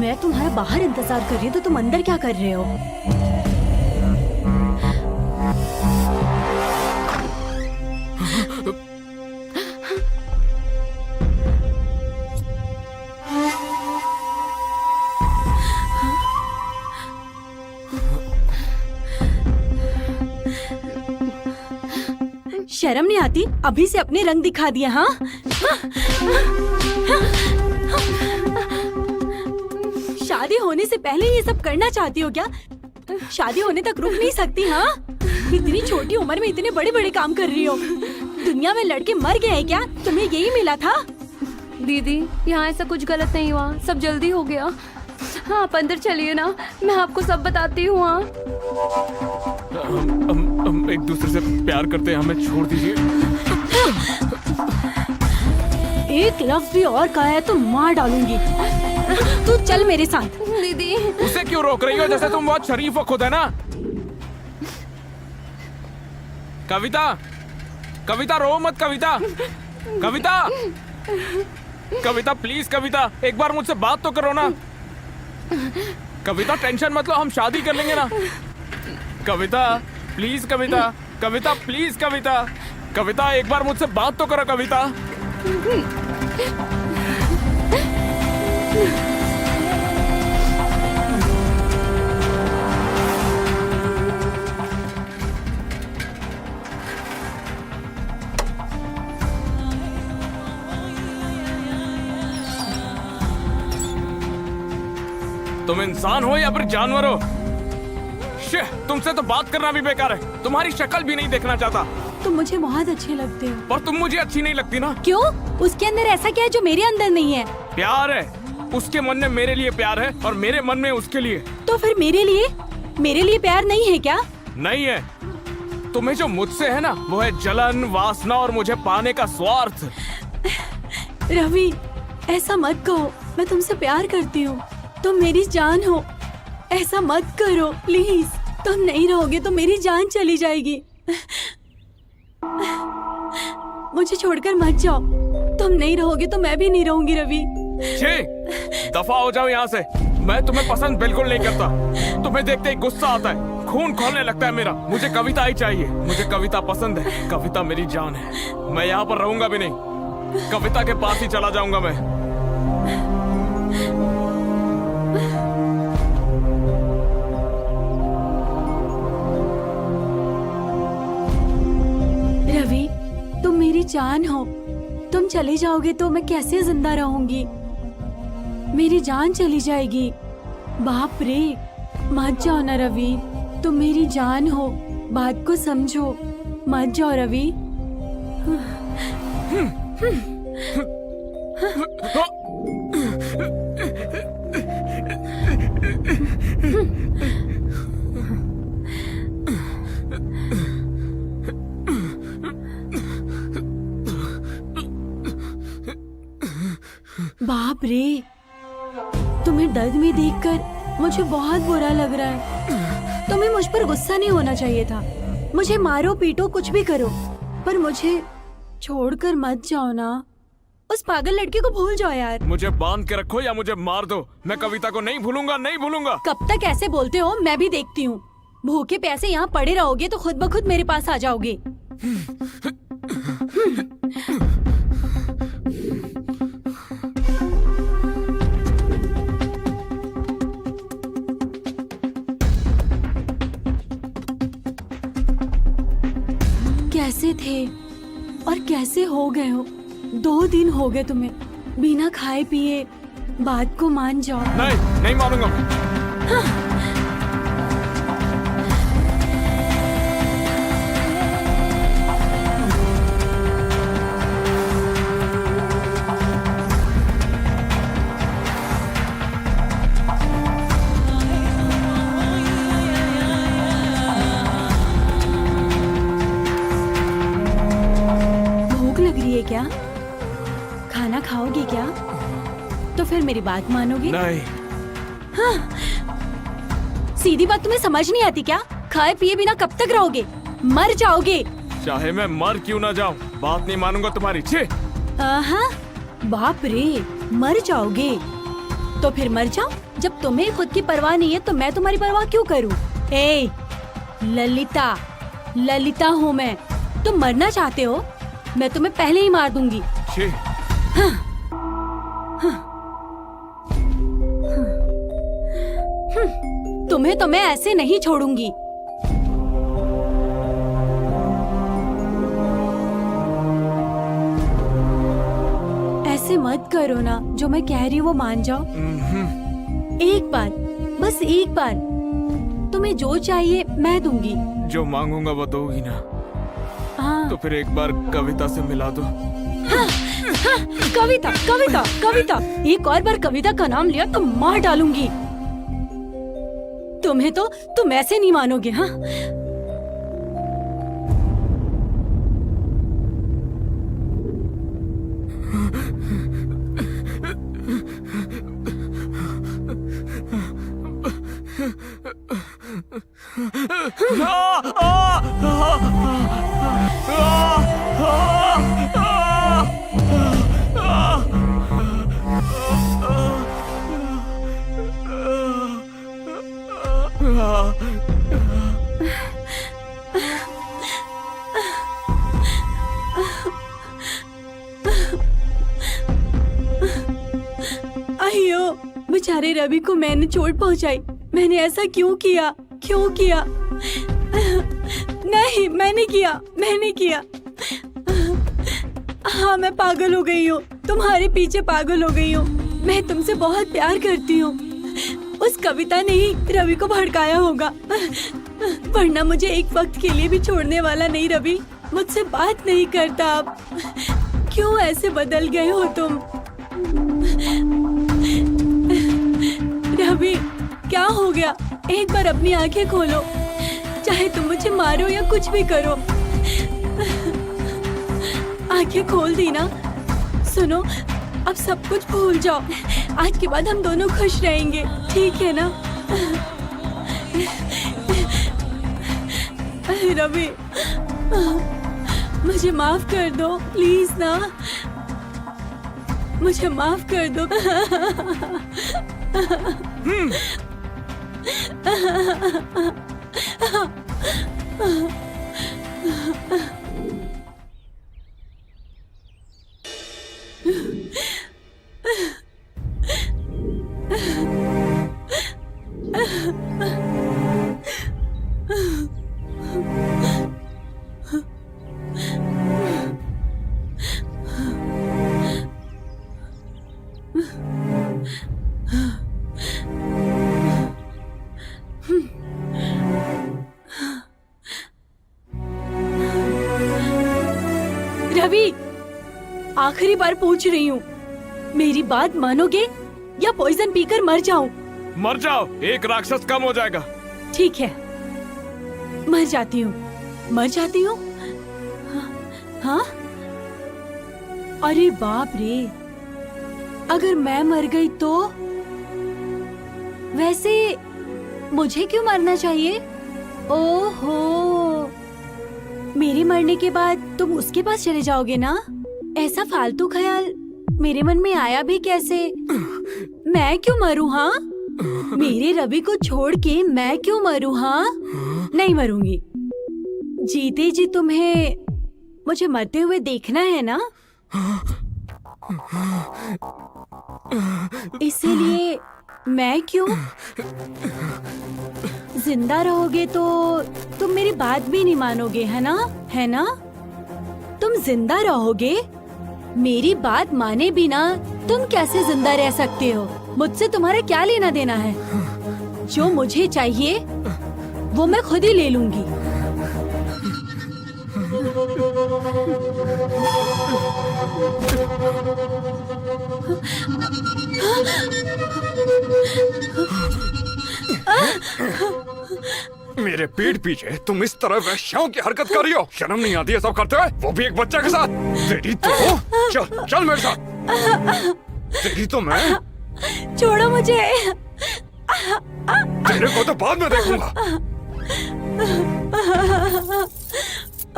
S2: मैं तुम्हारा बाहर इंतजार कर रही हूँ तो तुम अंदर क्या कर रहे हो? शर्म नहीं आती? अभी से अपने रंग दिखा दिए। हाँ, शादी होने से पहले ये सब करना चाहती हो क्या? शादी होने तक रुक नहीं सकती? हाँ, इतनी छोटी उम्र में इतने बड़े बड़े काम कर रही हो। दुनिया में लड़के मर गए हैं क्या? तुम्हें यही मिला था?
S5: दीदी यहाँ ऐसा कुछ गलत नहीं हुआ, सब जल्दी हो गया। हाँ आप अंदर चलिए ना, मैं आपको सब बताती हूँ। हाँ
S3: हम एक दूसरे से प्यार करते हैं, हमें छोड़ दीजिए।
S2: एक लफ्ज भी और कहा है तो मार डालूंगी। तू चल मेरे साथ।
S5: दीदी
S3: उसे क्यों रोक रही हो? जैसे तुम बहुत शरीफ हो खुद, है ना? कविता, कविता रो मत। कविता, कविता, कविता प्लीज। कविता एक बार मुझसे बात तो करो ना। कविता टेंशन मत लो, हम शादी कर लेंगे ना। कविता प्लीज। Kavita, Kavita please. कविता, कविता एक बार मुझसे बात तो करो। कविता तुम इंसान हो या फिर जानवर हो? तुमसे तो बात करना भी बेकार है। तुम्हारी शक्ल भी नहीं देखना चाहता।
S2: तुम मुझे बहुत अच्छे लगते हो।
S3: पर तुम मुझे अच्छी नहीं लगती ना।
S2: क्यों? उसके अंदर ऐसा क्या है जो मेरे अंदर नहीं है?
S3: प्यार है। उसके मन में मेरे लिए प्यार है और मेरे मन में उसके लिए।
S2: तो फिर मेरे लिए प्यार नहीं है क्या?
S3: नहीं है। तुम्हें जो मुझसे है ना वो है जलन, वासना और मुझे पाने का स्वार्थ।
S2: रवि ऐसा मत कहो, मैं तुमसे प्यार करती हूँ। तुम मेरी जान हो, ऐसा मत करो प्लीज। तुम नहीं रहोगे तो मेरी जान चली जाएगी। मुझे छोड़कर मत जाओ। तुम नहीं रहोगे तो मैं भी नहीं रहूंगी रवि।
S3: छी, दफा हो जाओ यहाँ से। मैं तुम्हें पसंद बिल्कुल नहीं करता। तुम्हें देखते ही गुस्सा आता है, खून खौलने लगता है मेरा। मुझे कविता ही चाहिए। मुझे कविता पसंद है। कविता मेरी जान है। मैं यहाँ पर रहूंगा भी नहीं। कविता के पास ही चला जाऊंगा मैं।
S2: रवि तुम मेरी जान हो। तुम चले जाओगे तो मैं कैसे जिंदा रहूंगी? मेरी जान चली जाएगी। बाप रे, मत जाओ ना रवि। तुम मेरी जान हो, बात को समझो। मत जाओ रवि। बाप रे, तुम्हें दर्द में देखकर मुझे बहुत बुरा लग रहा है। तुम्हें मुझ पर गुस्सा नहीं होना चाहिए था। मुझे मारो पीटो कुछ भी करो, पर मुझे छोड़कर मत जाओ ना। उस पागल लड़के को भूल जाओ यार।
S3: मुझे बांध के रखो या मुझे मार दो, मैं कविता को नहीं भूलूंगा, नहीं भूलूंगा।
S2: कब तक ऐसे बोलते हो? मैं भी देखती हूँ। भूखे प्यासे यहाँ पड़े रहोगे तो खुद ब खुद मेरे पास आ जाओगे। अच्छे थे और कैसे हो गए हो? 2 दिन हो गए तुम्हें बिना खाए पिए। बात को मान जाओ।
S3: नहीं, नहीं मानूंगा मैं।
S2: भूख लग रही है क्या? खाना खाओगे क्या? तो फिर मेरी बात मानोगे?
S3: नहीं,
S2: सीधी बात तुम्हें समझ नहीं आती क्या? खाए पिए बिना कब तक रहोगे? मर जाओगे।
S3: चाहे मैं मर क्यों ना जाऊं, बात नहीं मानूंगा तुम्हारी। छे,
S2: आहा, बाप रे, मर जाओगे? तो फिर मर जाओ। जब तुम्हें खुद की परवाह नहीं है तो मैं तुम्हारी परवाह क्यों करूं? ए, ललिता, ललिता हूँ मैं। तुम मरना चाहते हो? मैं तुम्हें पहले ही मार दूंगी।
S3: छे।
S2: तुम्हें तो मैं ऐसे नहीं छोड़ूंगी। ऐसे मत करो ना, जो मैं कह रही हूँ वो मान जाओ। एक बार, बस एक बार, तुम्हें जो चाहिए मैं दूंगी।
S3: जो मांगूंगा वो दोगी ना?
S2: हाँ,
S3: तो फिर एक बार कविता से मिला दो।
S2: कविता, कविता, कविता। एक और बार कविता का नाम लिया तो मार डालूंगी। तुम्हें तो तुम ऐसे नहीं मानोगे। हाँ, अयो, बेचारे रवि को मैंने चोट पहुंचाई। मैंने ऐसा क्यों किया? क्यों किया? नहीं, मैंने किया, मैंने किया। हाँ, मैं पागल हो गई हूँ, तुम्हारे पीछे पागल हो गई हूँ। मैं तुमसे बहुत प्यार करती हूँ। उस कविता ने ही रवि को भड़काया होगा, वरना मुझे एक वक्त के लिए भी छोड़ने वाला नहीं। रवि मुझसे बात नहीं करता अब। क्यों ऐसे बदल गए हो तुम? रवि, क्या हो गया? एक बार अपनी आंखें खोलो। चाहे तुम मुझे मारो या कुछ भी करो, आंखें खोल दी ना? सुनो, अब सब कुछ भूल जाओ। आज के बाद हम दोनों खुश रहेंगे, ठीक है ना? रवि, मुझे माफ कर दो प्लीज ना। मुझे माफ कर दो। रवि, आखिरी बार पूछ रही हूँ, मेरी बात मानोगे या पॉइजन पीकर मर जाऊं?
S3: मर जाओ, एक राक्षस कम हो जाएगा।
S2: ठीक है, मर जाती हूँ, मर जाती हूँ। हाँ? अरे बाप रे, अगर मैं मर गई तो? वैसे मुझे क्यों मरना चाहिए? ओहो, मेरे मरने के बाद तुम उसके पास चले जाओगे ना? ऐसा फालतू ख्याल मेरे मन में आया भी कैसे? मैं क्यों मरूं? हाँ, मेरे रवि को छोड़ के मैं क्यों मरूं? हाँ, नहीं मरूंगी। जीते जी तुम्हें मुझे मरते हुए देखना है ना? इसीलिए मैं क्यों? जिंदा रहोगे तो तुम मेरी बात भी नहीं मानोगे, है ना? है ना? तुम जिंदा रहोगे? मेरी बात माने बिना तुम कैसे जिंदा रह सकते हो? मुझसे तुम्हारा क्या लेना देना है? जो मुझे चाहिए वो मैं खुद ही ले लूंगी।
S1: मेरे पीठ पीछे तुम इस तरह वैश्याओं की हरकत कर रही हो? शर्म नहीं आती है सब करते हुए, वो भी एक बच्चे के साथ? तेरी तो चल चल मेरे साथ। तेरी तो मैं
S2: छोड़ो मुझे।
S1: तेरे को तो बाद में देखूंगा।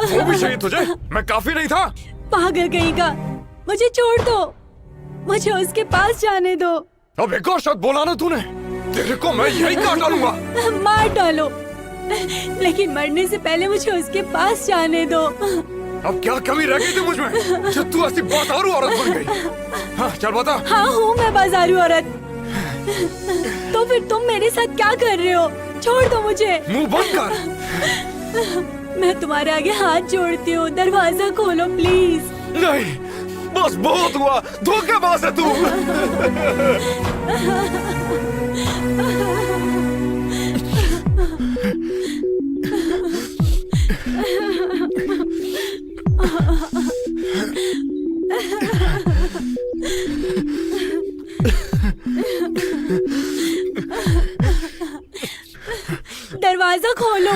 S1: वो भी सही तुझे, मैं काफी नहीं था?
S2: पागल कहीं का, मुझे छोड़ दो, मुझे उसके पास जाने दो।
S1: अब एक और शब्द बोला ना तूने, तेरे को मैं यही काट डालूंगा।
S2: मार डालो, लेकिन मरने से पहले मुझे उसके पास जाने दो।
S1: अब क्या कमी रह गई थी मुझमें जो तू ऐसी बाजारू औरत बन गई? हाँ चल बता।
S2: हाँ हूँ मैं बाजारू औरत। तो फिर तुम मेरे साथ क्या कर रहे हो? छोड़ दो मुझे।
S1: मुंह बंद कर।
S2: मैं तुम्हारे आगे हाथ जोड़ती हूँ, दरवाजा खोलो प्लीज।
S1: नहीं, बस बहुत हुआ, धोखेबाज है तू।
S2: दरवाजा खोलो,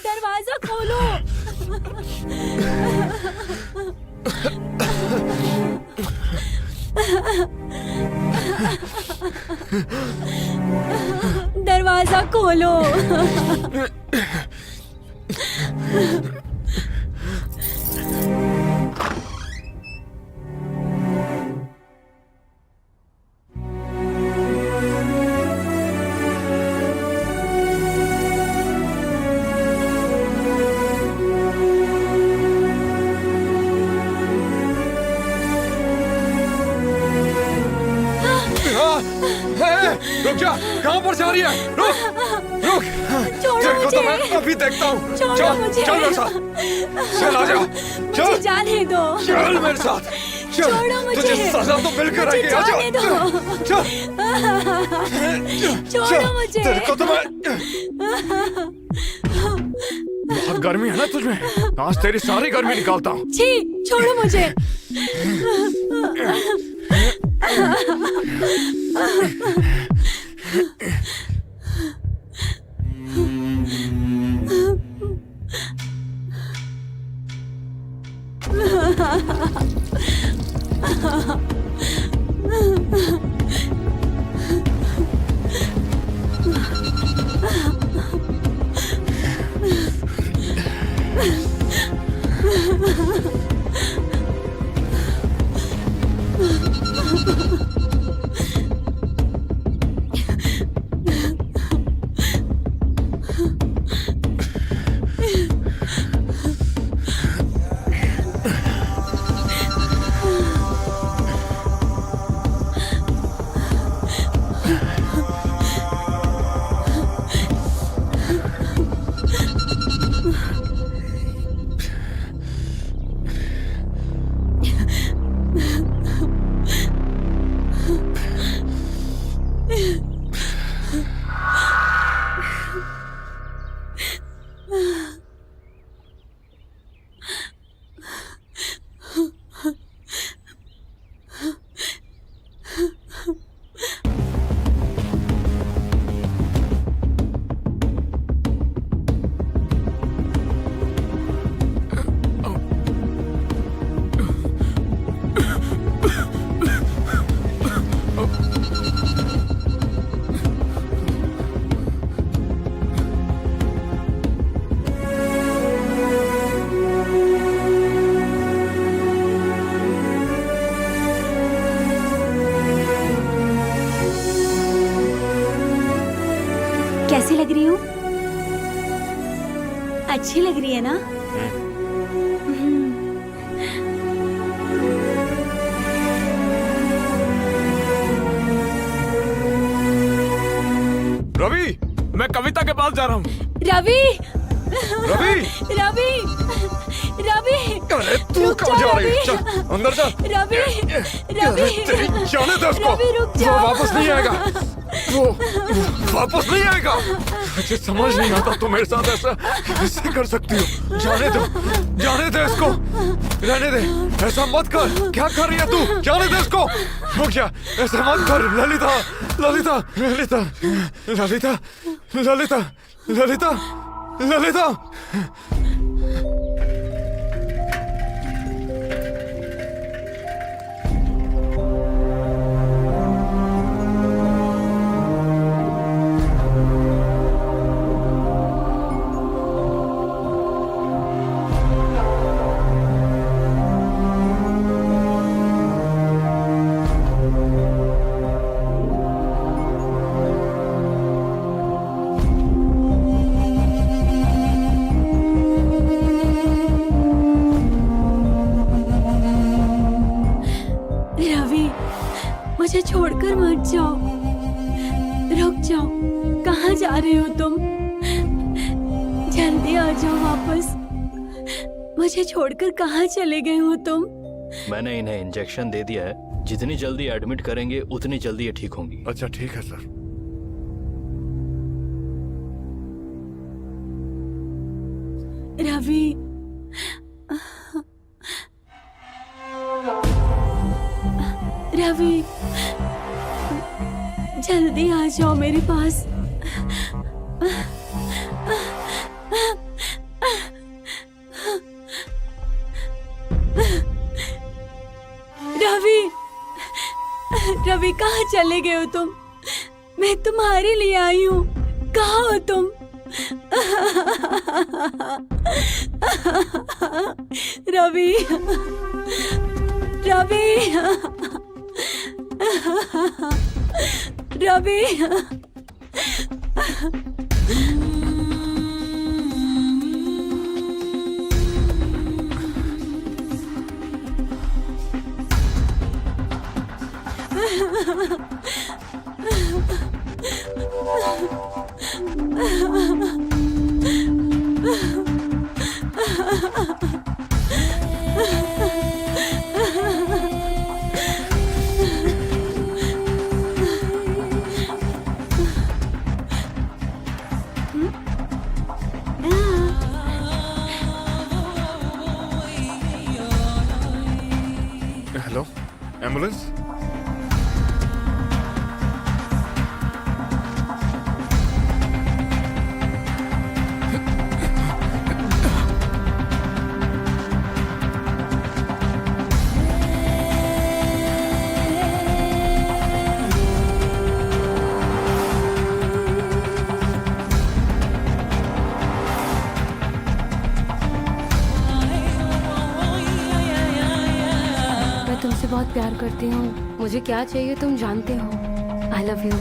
S2: दरवाजा खोलो। दरवाजा खोलो।
S1: रुक जा, कहाँ पर जा रही है? रुक, रुक।
S2: छोड़ो
S1: तेरे को तो
S2: मुझे।
S1: मैं अभी देखता हूँ।
S2: छोड़ो
S1: चल,
S2: मुझे।
S1: चल मेरे साथ। चल आजा,
S2: मुझे
S1: चल,
S2: जाने दो।
S1: चल मेरे साथ। चल,
S2: छोड़ो मुझे।
S1: तुझे सजा तो मिलकर
S2: मुझे
S1: आएगी। आजा,
S2: जाने दो।
S1: चल, चल,
S2: छोड़ो मुझे।
S1: तेरे को तो मैं बहुत गर्मी है ना तुझमें? आज तेरी सारी गर्मी निकालता हूँ।
S2: छी, छोड़ो मुझे। कैसी लग रही हूँ? अच्छी लग रही है ना?
S1: रवि,
S3: मैं कविता के पास जा रहा हूँ।
S2: रवि,
S1: रवि
S2: रवि रवि
S1: अरे तू
S2: रुक
S1: कहाँ
S2: जा,
S1: जा रही है?
S2: रवि।
S1: चल अंदर चल।
S2: रवि
S1: अरे
S2: रवि
S1: तेरी जाने दे उसको।
S2: रवि, रुक
S1: वो
S2: जा।
S1: वापस नहीं आएगा। वो वापस नहीं आएगा। मुझे समझ नहीं आता तुम मेरे साथ ऐसा कैसे कर सकती हो। जाने दो, जाने दे इसको, रहने दे। ऐसा मत कर। क्या कर रही है तू? जाने दे इसको। रुक जा, ऐसा मत कर। ललिता ललिता ललिता ललिता ललिता ललिता ललिता।
S2: रवि मुझे छोड़कर मत जाओ, रुक जाओ। कहाँ जा रहे हो तुम? जल्दी आ जाओ वापस। मुझे छोड़कर कहाँ चले गए हो तुम?
S6: मैंने इन्हें इंजेक्शन दे दिया है, जितनी जल्दी एडमिट करेंगे उतनी जल्दी ये ठीक होंगी।
S1: अच्छा ठीक है सर।
S2: रवि रवि जल्दी आ जाओ मेरे पास। रवि रवि कहाँ चले गए हो तुम? मैं तुम्हारे लिए आई हूँ। कहाँ हो तुम? Ravi Ravi Ravi
S1: hello, ambulance.
S5: मैं तुमसे बहुत प्यार करती हूँ। मुझे क्या चाहिए तुम जानते हो। आई लव यू।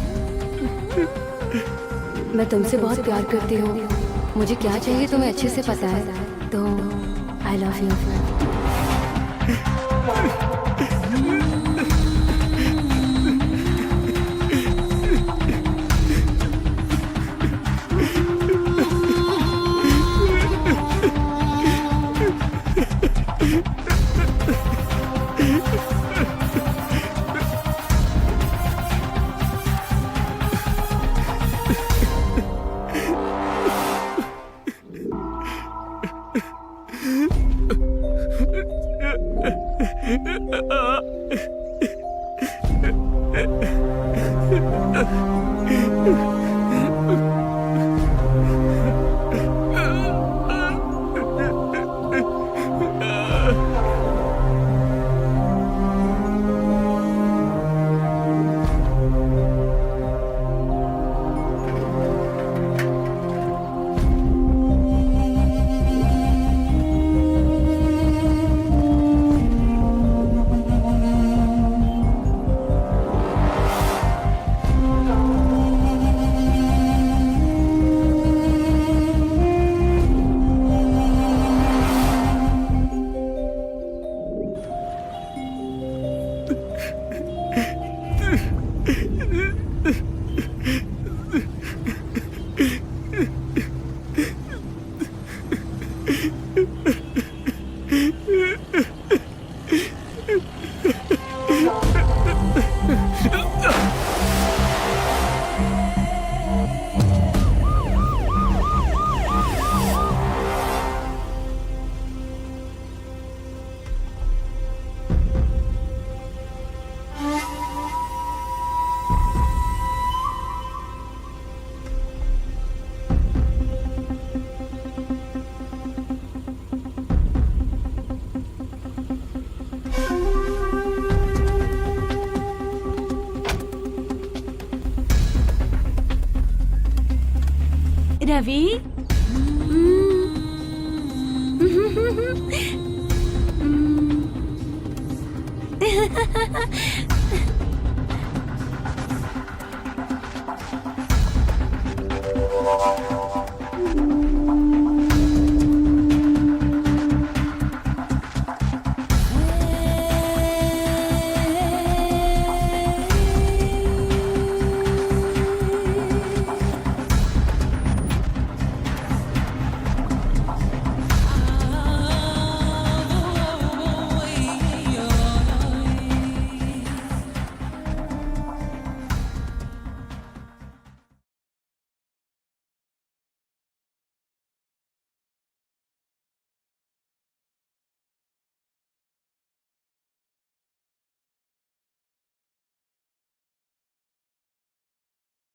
S5: मैं तुमसे बहुत प्यार करती हूँ। मुझे क्या चाहिए तुम्हें अच्छे से पता है। तो आई लव यू।
S2: रवि